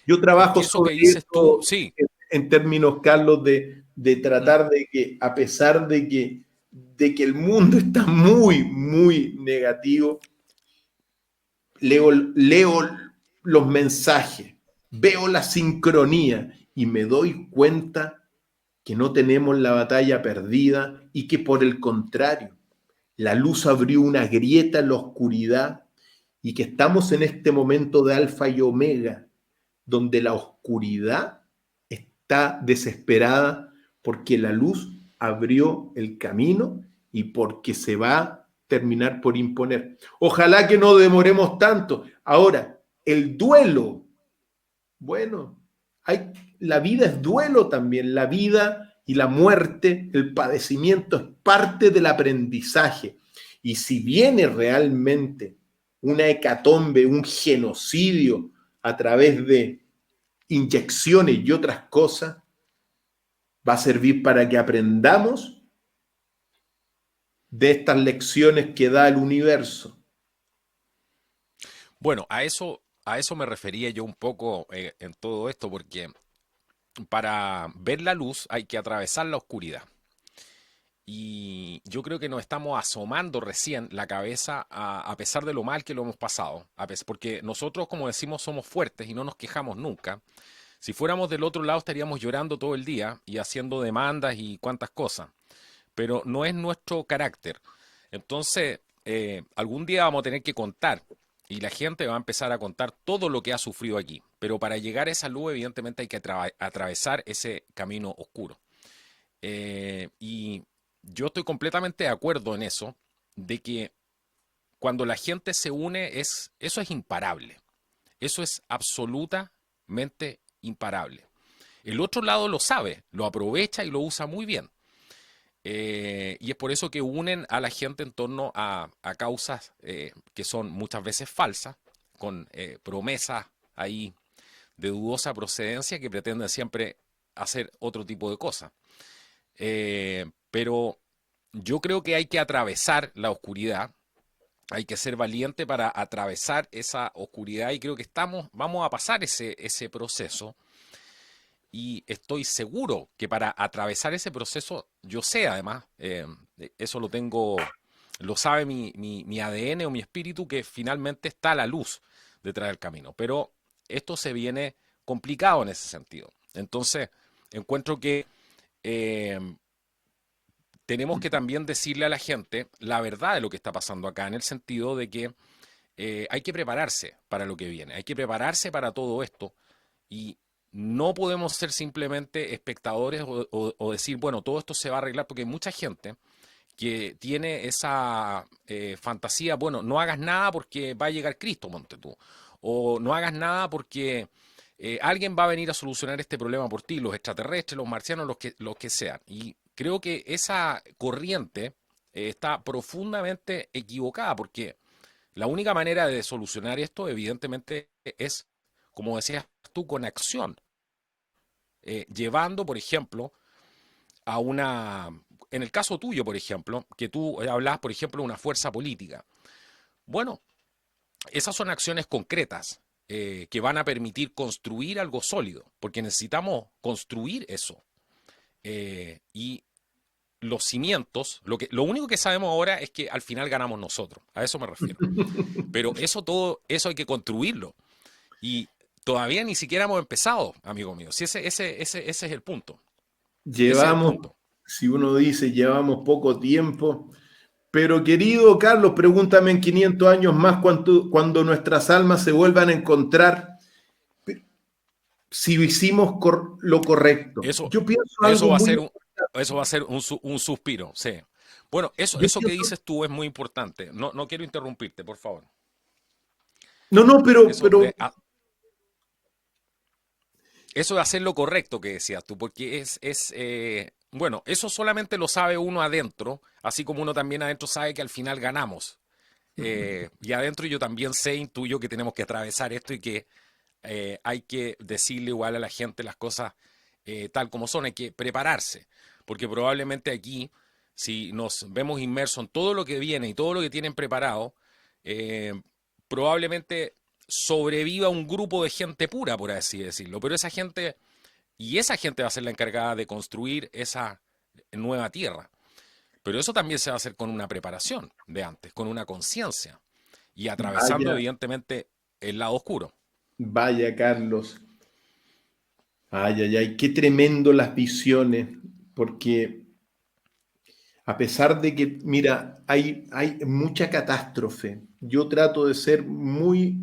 Yo Es trabajo que eso que sobre dices tú, esto sí, en términos, Carlos, de mm, tratar de que, a pesar de que el mundo está muy, muy negativo, leo los mensajes, veo la sincronía y me doy cuenta que no tenemos la batalla perdida y que por el contrario, la luz abrió una grieta en la oscuridad y que estamos en este momento de alfa y omega, donde la oscuridad está desesperada porque la luz abrió el camino y porque se va a terminar por imponer. Ojalá que no demoremos tanto. Ahora, el duelo, bueno, la vida es duelo también, la vida y la muerte, el padecimiento es parte del aprendizaje. Y si viene realmente una hecatombe, un genocidio a través de inyecciones y otras cosas, va a servir para que aprendamos de estas lecciones que da el universo. bueno, a eso me refería yo un poco en todo esto, porque para ver la luz hay que atravesar la oscuridad. Y yo creo que nos estamos asomando recién la cabeza a pesar de lo mal que lo hemos pasado. Porque nosotros, como decimos, somos fuertes y no nos quejamos nunca. Si fuéramos del otro lado estaríamos llorando todo el día y haciendo demandas y cuantas cosas. Pero no es nuestro carácter. Entonces, algún día vamos a tener que contar y la gente va a empezar a contar todo lo que ha sufrido aquí. Pero para llegar a esa luz, evidentemente hay que atravesar ese camino oscuro. Y yo estoy completamente de acuerdo en eso, de que cuando la gente se une, eso es imparable. Eso es absolutamente imparable. El otro lado lo sabe, lo aprovecha y lo usa muy bien. Y es por eso que unen a la gente en torno a causas que son muchas veces falsas, con promesas ahí de dudosa procedencia que pretenden siempre hacer otro tipo de cosas. Pero yo creo que hay que atravesar la oscuridad, hay que ser valiente para atravesar esa oscuridad y creo que vamos a pasar ese proceso y estoy seguro que para atravesar ese proceso, yo sé además, eso lo sabe mi ADN o mi espíritu, que finalmente está la luz detrás del camino. Pero esto se viene complicado en ese sentido. Entonces, encuentro que eh, tenemos que también decirle a la gente la verdad de lo que está pasando acá, en el sentido de que hay que prepararse para lo que viene, hay que prepararse para todo esto y no podemos ser simplemente espectadores o decir, bueno, todo esto se va a arreglar, porque hay mucha gente que tiene esa fantasía, bueno, no hagas nada porque va a llegar Cristo, monte tú, o no hagas nada porque alguien va a venir a solucionar este problema por ti, los extraterrestres, los marcianos, los que sean. Y creo que esa corriente está profundamente equivocada porque la única manera de solucionar esto, evidentemente, es, como decías tú, con acción. Llevando, por ejemplo, a una... En el caso tuyo, por ejemplo, que tú hablas, por ejemplo, de una fuerza política. Bueno, esas son acciones concretas que van a permitir construir algo sólido, porque necesitamos construir eso. Y los cimientos, lo único que sabemos ahora es que al final ganamos nosotros, a eso me refiero. Pero eso todo, eso hay que construirlo. Y todavía ni siquiera hemos empezado, amigo mío. Si ese es el punto. Ese es el Llevamos, punto. si uno dice, llevamos poco tiempo, pero querido Carlos, pregúntame en 500 años más cuando nuestras almas se vuelvan a encontrar, si hicimos lo correcto. Eso, Yo pienso eso algo va a muy ser importante. eso va a ser un suspiro, sí. Bueno, Yo eso que pienso, dices tú es muy importante. No, no quiero interrumpirte, por favor. no, no, Eso pero de, eso de hacer lo correcto que decías tú, porque bueno, eso solamente lo sabe uno adentro, así como uno también adentro sabe que al final ganamos. Y adentro yo también sé, intuyo que tenemos que atravesar esto y que hay que decirle igual a la gente las cosas tal como son, hay que prepararse, porque probablemente aquí, si nos vemos inmersos en todo lo que viene y todo lo que tienen preparado, eh, probablemente sobreviva un grupo de gente pura, por así decirlo, pero esa gente va a ser la encargada de construir esa nueva tierra. Pero eso también se va a hacer con una preparación de antes, con una conciencia y atravesando vaya, evidentemente el lado oscuro. vaya, Carlos. Ay, ay, ay, qué tremendo las visiones, porque a pesar de que, mira, hay mucha catástrofe. Yo trato de ser muy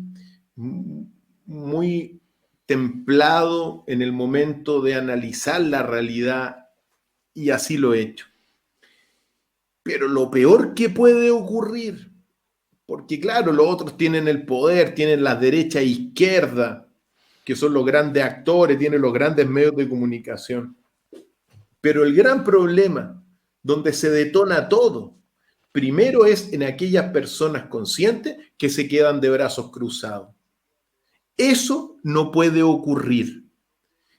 templado en el momento de analizar la realidad y así lo he hecho. Pero lo peor que puede ocurrir, porque claro, los otros tienen el poder, tienen la derecha e izquierda, que son los grandes actores, tienen los grandes medios de comunicación. Pero el gran problema, donde se detona todo, primero es en aquellas personas conscientes que se quedan de brazos cruzados. Eso no puede ocurrir.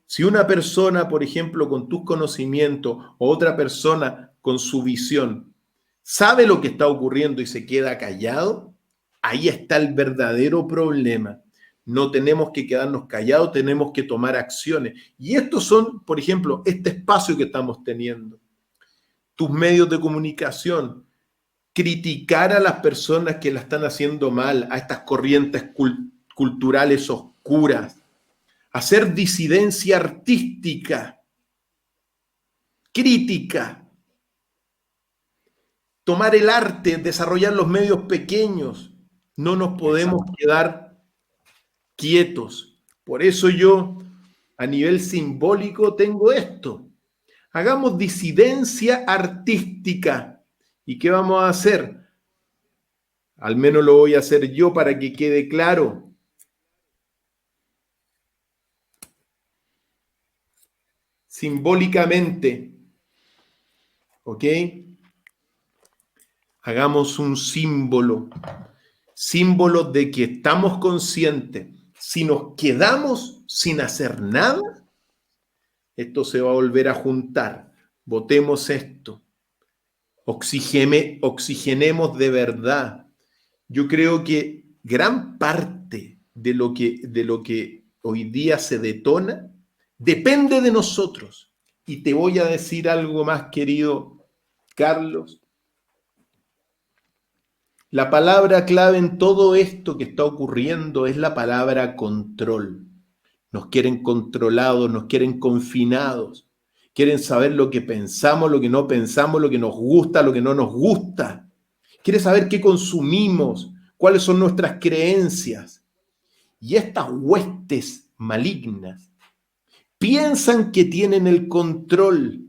Si una persona, por ejemplo, con tus conocimientos o otra persona con su visión, sabe lo que está ocurriendo y se queda callado, ahí está el verdadero problema. No tenemos que quedarnos callados, tenemos que tomar acciones. Y estos son, por ejemplo, este espacio que estamos teniendo, tus medios de comunicación, criticar a las personas que la están haciendo mal, a estas corrientes culturales oscuras, hacer disidencia artística, crítica, tomar el arte, desarrollar los medios pequeños. No nos podemos Exacto. quedar quietos. Por eso yo, a nivel simbólico, tengo esto. Hagamos disidencia artística. ¿Y qué vamos a hacer? Al menos lo voy a hacer yo para que quede claro. Simbólicamente, ¿ok? Hagamos un símbolo, símbolo de que estamos conscientes. Si nos quedamos sin hacer nada, esto se va a volver a juntar. Votemos esto. Oxigenemos de verdad. Yo creo que gran parte de lo que hoy día se detona depende de nosotros. Y te voy a decir algo más, querido Carlos. La palabra clave en todo esto que está ocurriendo es la palabra control. Nos quieren controlados, nos quieren confinados, quieren saber lo que pensamos, lo que no pensamos, lo que nos gusta, lo que no nos gusta. Quieren saber qué consumimos, cuáles son nuestras creencias. Y estas huestes malignas piensan que tienen el control.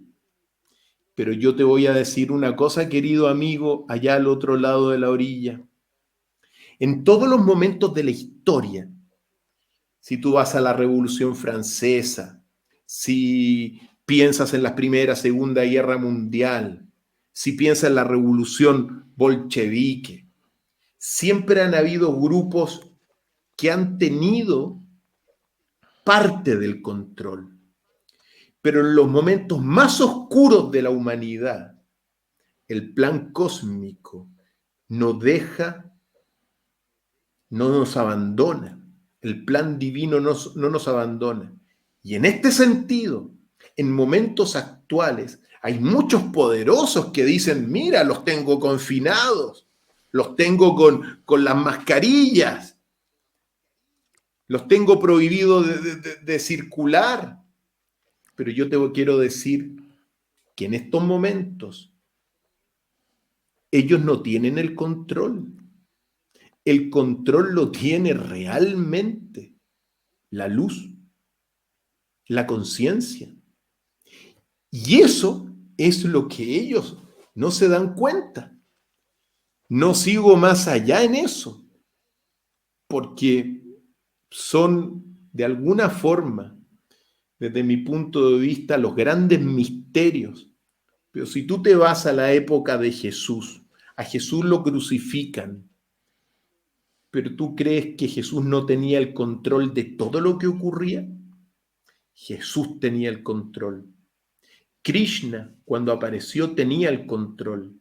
Pero yo te voy a decir una cosa, querido amigo, allá al otro lado de la orilla. En todos los momentos de la historia, si tú vas a la Revolución Francesa, si piensas en la Primera, Segunda Guerra Mundial, si piensas en la revolución bolchevique, siempre han habido grupos que han tenido parte del control. Pero en los momentos más oscuros de la humanidad, el plan cósmico no deja, no nos abandona. El plan divino no nos abandona. Y en este sentido, en momentos actuales, hay muchos poderosos que dicen, mira, los tengo confinados, los tengo con las mascarillas, los tengo prohibidos de circular. Pero yo te quiero decir que en estos momentos ellos no tienen el control. El control lo tiene realmente la luz, la conciencia. Y eso es lo que ellos no se dan cuenta. No sigo más allá en eso, porque son de alguna forma, desde mi punto de vista, los grandes misterios. Pero si tú te vas a la época de Jesús, a Jesús lo crucifican, pero ¿tú crees que Jesús no tenía el control de todo lo que ocurría? Jesús tenía el control. Krishna, cuando apareció, tenía el control.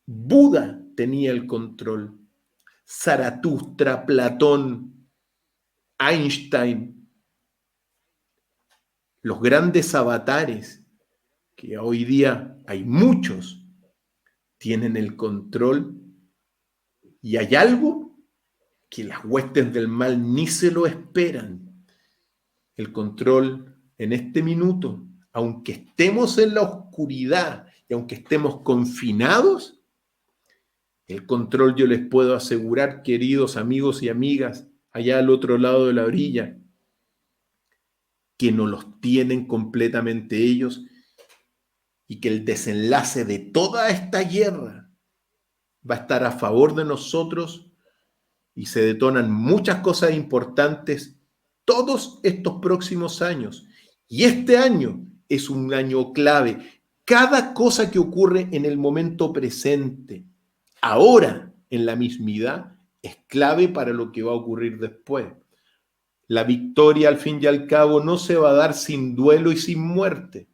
Buda tenía el control. Zaratustra, Platón, Einstein, los grandes avatares, que hoy día hay muchos, tienen el control. Y hay algo que las huestes del mal ni se lo esperan. El control en este minuto, aunque estemos en la oscuridad y aunque estemos confinados, el control yo les puedo asegurar, queridos amigos y amigas, allá al otro lado de la orilla, que no los tienen completamente ellos y que el desenlace de toda esta guerra va a estar a favor de nosotros y se detonan muchas cosas importantes todos estos próximos años. Y este año es un año clave. Cada cosa que ocurre en el momento presente, ahora en la mismidad, es clave para lo que va a ocurrir después. La victoria, al fin y al cabo, no se va a dar sin duelo y sin muerte,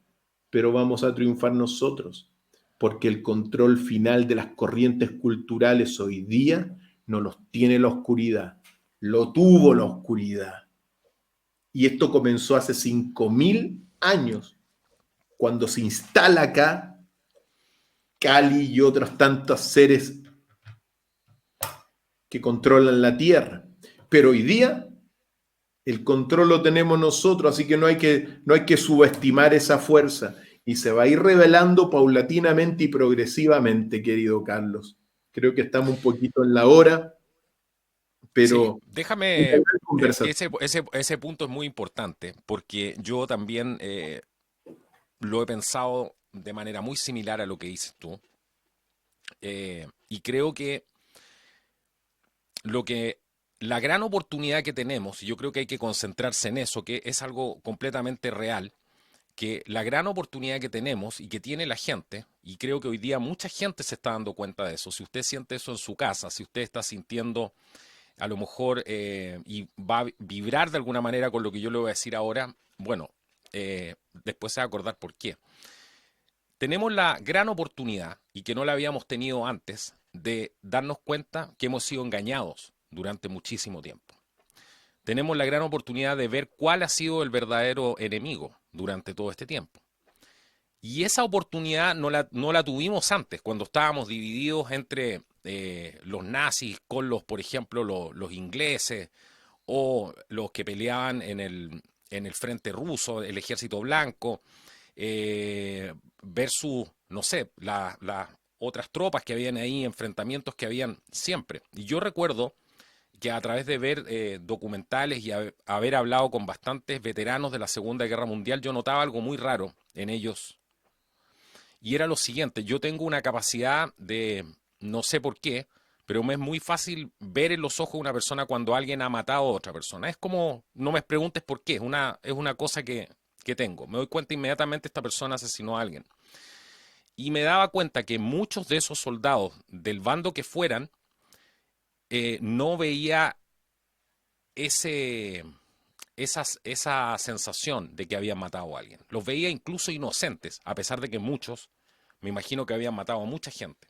pero vamos a triunfar nosotros, porque el control final de las corrientes culturales hoy día no los tiene la oscuridad, lo tuvo la oscuridad. Y esto comenzó hace 5.000 años, cuando se instala acá Kali y otros tantos seres que controlan la tierra. Pero hoy día el control lo tenemos nosotros, así que no hay que subestimar esa fuerza. Y se va a ir revelando paulatinamente y progresivamente, querido Carlos. Creo que estamos un poquito en la hora, Sí, pero una déjame, gran conversación. ese punto es muy importante, porque yo también lo he pensado de manera muy similar a lo que dices tú, y creo que lo que la gran oportunidad que tenemos, y yo creo que hay que concentrarse en eso, que es algo completamente real, que la gran oportunidad que tenemos y que tiene la gente, y creo que hoy día mucha gente se está dando cuenta de eso, si usted siente eso en su casa, si usted está sintiendo a lo mejor y va a vibrar de alguna manera con lo que yo le voy a decir ahora, bueno, después se va a acordar por qué. Tenemos la gran oportunidad, y que no la habíamos tenido antes, de darnos cuenta que hemos sido engañados durante muchísimo tiempo. Tenemos la gran oportunidad de ver cuál ha sido el verdadero enemigo durante todo este tiempo. Y esa oportunidad no la tuvimos antes, cuando estábamos divididos entre los nazis con los, por ejemplo, los ingleses o los que peleaban en el frente ruso, el ejército blanco, versus, no sé, las otras tropas que habían ahí, enfrentamientos que habían siempre. Y yo recuerdo que a través de ver documentales y haber hablado con bastantes veteranos de la Segunda Guerra Mundial, yo notaba algo muy raro en ellos. Y era lo siguiente, yo tengo una capacidad de, no sé por qué, pero me es muy fácil ver en los ojos de una persona cuando alguien ha matado a otra persona. Es como, no me preguntes por qué, es una cosa que que tengo. Me doy cuenta inmediatamente esta persona asesinó a alguien. Y me daba cuenta que muchos de esos soldados, del bando que fueran, no veía ese, esa sensación de que habían matado a alguien. Los veía incluso inocentes, a pesar de que muchos, me imagino que habían matado a mucha gente.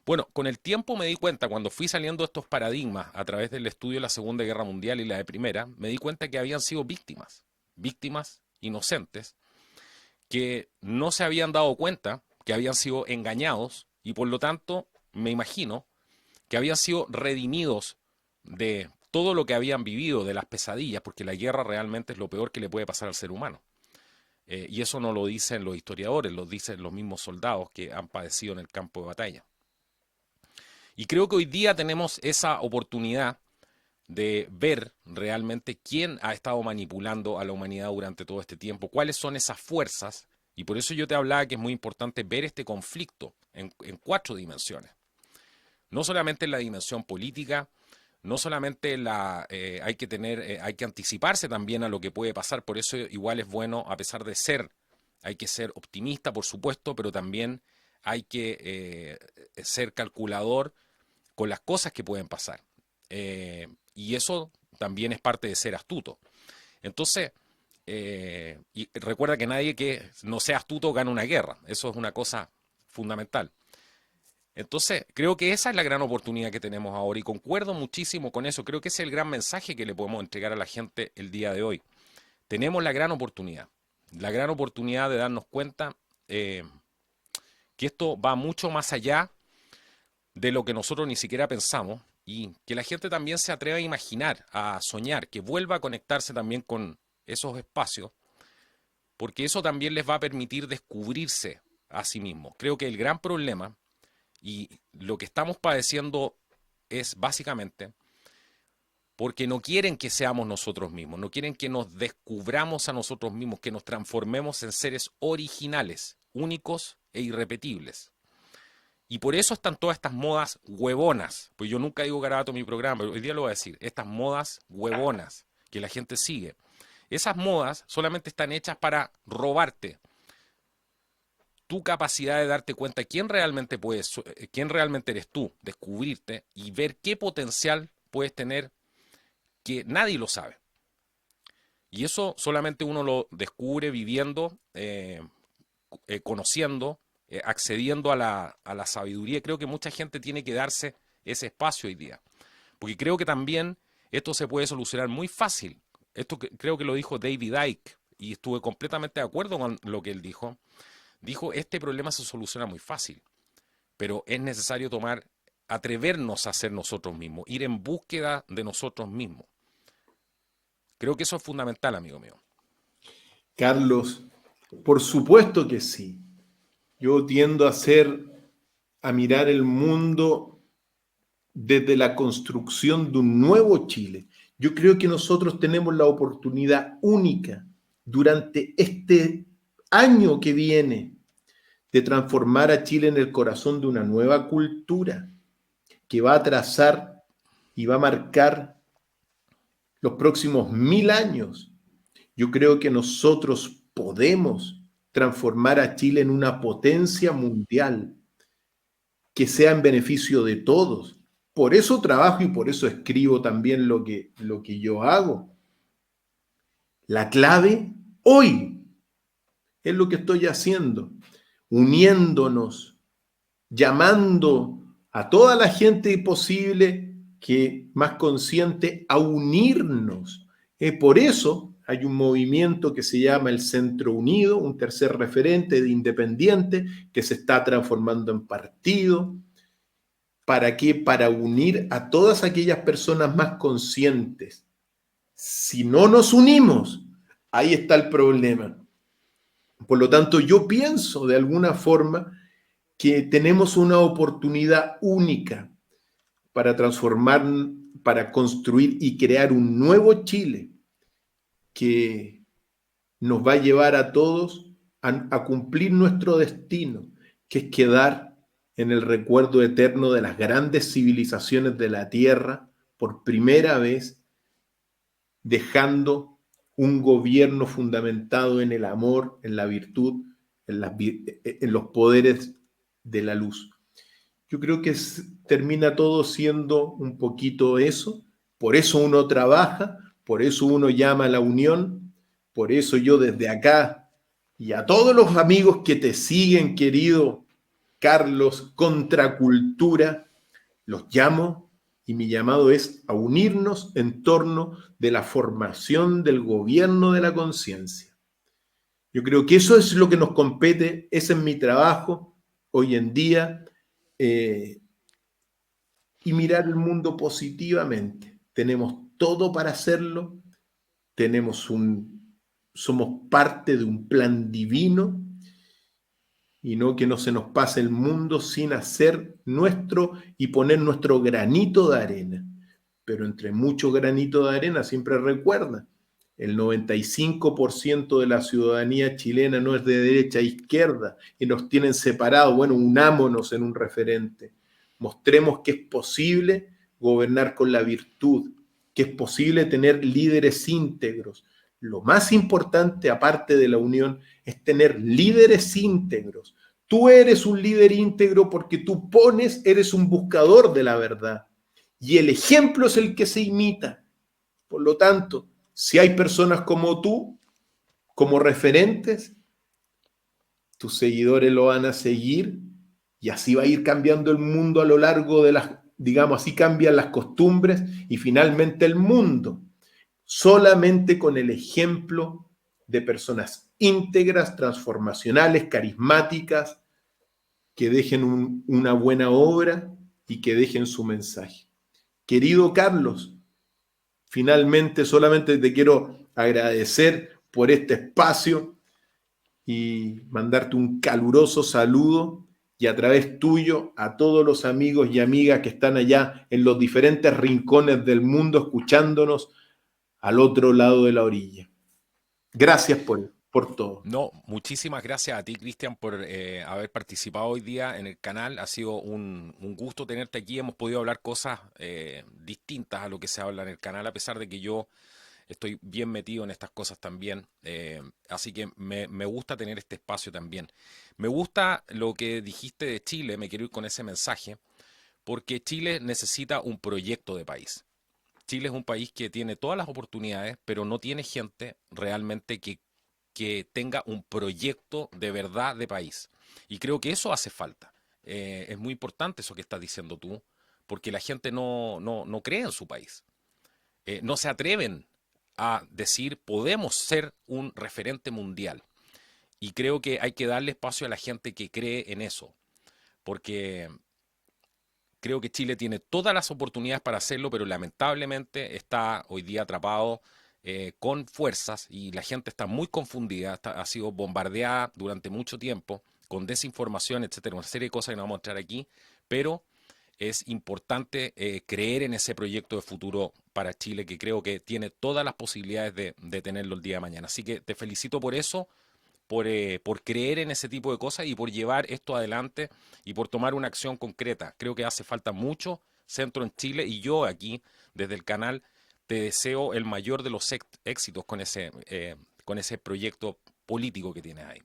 Bueno, con el tiempo me di cuenta, cuando fui saliendo de estos paradigmas a través del estudio de la Segunda Guerra Mundial y la de Primera, me di cuenta que habían sido víctimas, víctimas inocentes, que no se habían dado cuenta que habían sido engañados y por lo tanto me imagino que habían sido redimidos de todo lo que habían vivido, de las pesadillas, porque la guerra realmente es lo peor que le puede pasar al ser humano. Y eso no lo dicen los historiadores, lo dicen los mismos soldados que han padecido en el campo de batalla. Y creo que hoy día tenemos esa oportunidad de ver realmente quién ha estado manipulando a la humanidad durante todo este tiempo, cuáles son esas fuerzas, y por eso yo te hablaba que es muy importante ver este conflicto en 4 dimensiones. No solamente en la dimensión política, no solamente hay que anticiparse también a lo que puede pasar, por eso igual es bueno, a pesar de hay que ser optimista, por supuesto, pero también hay que ser calculador con las cosas que pueden pasar. Y eso también es parte de ser astuto. Entonces, y recuerda que nadie que no sea astuto gana una guerra. Eso es una cosa fundamental. Entonces, creo que esa es la gran oportunidad que tenemos ahora y concuerdo muchísimo con eso. Creo que ese es el gran mensaje que le podemos entregar a la gente el día de hoy. Tenemos la gran oportunidad de darnos cuenta que esto va mucho más allá de lo que nosotros ni siquiera pensamos y que la gente también se atreva a imaginar, a soñar, que vuelva a conectarse también con esos espacios, porque eso también les va a permitir descubrirse a sí mismos. Creo que el gran problema y lo que estamos padeciendo es básicamente porque no quieren que seamos nosotros mismos, no quieren que nos descubramos a nosotros mismos, que nos transformemos en seres originales, únicos e irrepetibles. Y por eso están todas estas modas huevonas, pues yo nunca digo garabato en mi programa, pero hoy día lo voy a decir, estas modas huevonas que la gente sigue. Esas modas solamente están hechas para robarte tu capacidad de darte cuenta quién realmente eres tú, descubrirte y ver qué potencial puedes tener que nadie lo sabe. Y eso solamente uno lo descubre viviendo, conociendo, accediendo a la sabiduría. Creo que mucha gente tiene que darse ese espacio hoy día. Porque creo que también esto se puede solucionar muy fácil. Creo que lo dijo David Icke y estuve completamente de acuerdo con lo que él dijo. Dijo, este problema se soluciona muy fácil, pero es necesario atrevernos a ser nosotros mismos, ir en búsqueda de nosotros mismos. Creo que eso es fundamental, amigo mío. Carlos, por supuesto que sí. Yo tiendo a mirar el mundo desde la construcción de un nuevo Chile. Yo creo que nosotros tenemos la oportunidad única durante este año que viene de transformar a Chile en el corazón de una nueva cultura que va a trazar y va a marcar los próximos 1000 años. Yo creo que nosotros podemos transformar a Chile en una potencia mundial que sea en beneficio de todos. Por eso trabajo y por eso escribo también lo que yo hago. La clave hoy es lo que estoy haciendo, uniéndonos, llamando a toda la gente posible que más consciente a unirnos. Por eso hay un movimiento que se llama el Centro Unido, un tercer referente de independiente que se está transformando en partido. ¿Para qué? Para unir a todas aquellas personas más conscientes. Si no nos unimos, ahí está el problema. Por lo tanto, yo pienso de alguna forma que tenemos una oportunidad única para transformar, para construir y crear un nuevo Chile que nos va a llevar a todos a cumplir nuestro destino, que es quedar en el recuerdo eterno de las grandes civilizaciones de la Tierra por primera vez, dejando un gobierno fundamentado en el amor, en la virtud, en los poderes de la luz. Yo creo que termina todo siendo un poquito eso, por eso uno trabaja, por eso uno llama a la unión, por eso yo desde acá y a todos los amigos que te siguen, querido Carlos, Contracultura, los llamo y mi llamado es a unirnos en torno de la formación del gobierno de la conciencia. Yo creo que eso es lo que nos compete, ese es mi trabajo hoy en día, y mirar el mundo positivamente. Tenemos todo para hacerlo, somos parte de un plan divino y no que no se nos pase el mundo sin hacer nuestro y poner nuestro granito de arena. Pero entre muchos granitos de arena, siempre recuerda, el 95% de la ciudadanía chilena no es de derecha a izquierda y nos tienen separados. Bueno, unámonos en un referente. Mostremos que es posible gobernar con la virtud, que es posible tener líderes íntegros. Lo más importante, aparte de la unión, es tener líderes íntegros. Tú eres un líder íntegro porque tú eres un buscador de la verdad. Y el ejemplo es el que se imita. Por lo tanto, si hay personas como tú, como referentes, tus seguidores lo van a seguir y así va a ir cambiando el mundo a lo largo de digamos, así cambian las costumbres y finalmente el mundo. Solamente con el ejemplo de personas íntegras, transformacionales, carismáticas, que dejen una buena obra y que dejen su mensaje. Querido Carlos, finalmente solamente te quiero agradecer por este espacio y mandarte un caluroso saludo y a través tuyo a todos los amigos y amigas que están allá en los diferentes rincones del mundo escuchándonos al otro lado de la orilla. Gracias por todo. No, muchísimas gracias a ti, Cristian, por haber participado hoy día en el canal. Ha sido un gusto tenerte aquí. Hemos podido hablar cosas distintas a lo que se habla en el canal, a pesar de que yo estoy bien metido en estas cosas también. Así que me gusta tener este espacio también. Me gusta lo que dijiste de Chile, me quiero ir con ese mensaje, porque Chile necesita un proyecto de país. Chile es un país que tiene todas las oportunidades, pero no tiene gente realmente que tenga un proyecto de verdad de país. Y creo que eso hace falta. Es muy importante eso que estás diciendo tú, porque la gente no cree en su país. No se atreven a decir podemos ser un referente mundial. Y creo que hay que darle espacio a la gente que cree en eso, porque creo que Chile tiene todas las oportunidades para hacerlo, pero lamentablemente está hoy día atrapado con fuerzas y la gente está muy confundida, ha sido bombardeada durante mucho tiempo con desinformación, etcétera, una serie de cosas que no vamos a mostrar aquí, pero es importante creer en ese proyecto de futuro para Chile que creo que tiene todas las posibilidades de tenerlo el día de mañana. Así que te felicito por eso, por creer en ese tipo de cosas y por llevar esto adelante y por tomar una acción concreta. Creo que hace falta mucho centro en Chile y yo aquí, desde el canal, te deseo el mayor de los éxitos con ese proyecto político que tienes ahí.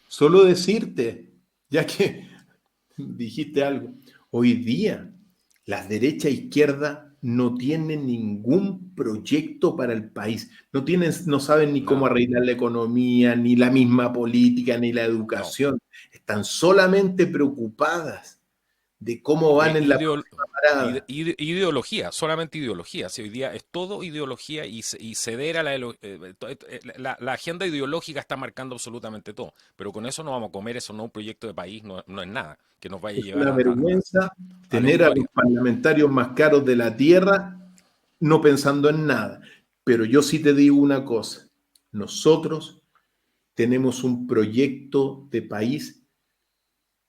Solo decirte, ya que dijiste algo, hoy día las derecha e izquierda no tienen ningún proyecto para el país, no saben ni cómo Nada, arreglar la economía, ni la misma política, ni la no. educación, están solamente preocupadas de cómo van De en la próxima parada. ideología, solamente ideología. Si hoy día es todo ideología y ceder a la agenda ideológica está marcando absolutamente todo. Pero con eso no vamos a comer, eso no es un proyecto de país, no es nada que nos vaya a Es llevar una vergüenza a la tener a los historia. parlamentarios más caros de la tierra no pensando en nada. Pero yo sí te digo una cosa, nosotros tenemos un proyecto de país,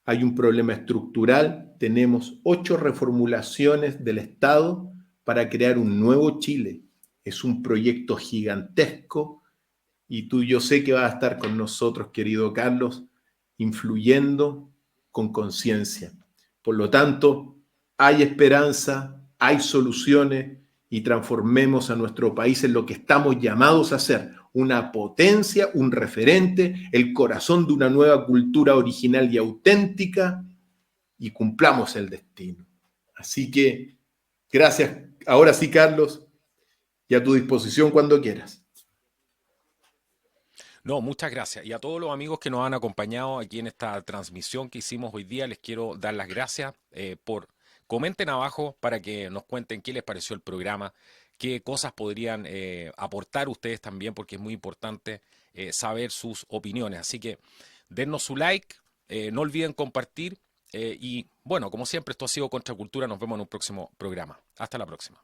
hay un problema estructural, tenemos 8 reformulaciones del Estado para crear un nuevo Chile. Es un proyecto gigantesco y tú yo sé que vas a estar con nosotros, querido Carlos, influyendo con conciencia. Por lo tanto, hay esperanza, hay soluciones y transformemos a nuestro país en lo que estamos llamados a ser, una potencia, un referente, el corazón de una nueva cultura original y auténtica, y cumplamos el destino. Así que, gracias. Ahora sí, Carlos, y a tu disposición cuando quieras. No, muchas gracias. Y a todos los amigos que nos han acompañado aquí en esta transmisión que hicimos hoy día, les quiero dar las gracias por... Comenten abajo para que nos cuenten qué les pareció el programa, qué cosas podrían aportar ustedes también, porque es muy importante saber sus opiniones. Así que dennos su like, no olviden compartir y bueno, como siempre, esto ha sido Contracultura. Nos vemos en un próximo programa. Hasta la próxima.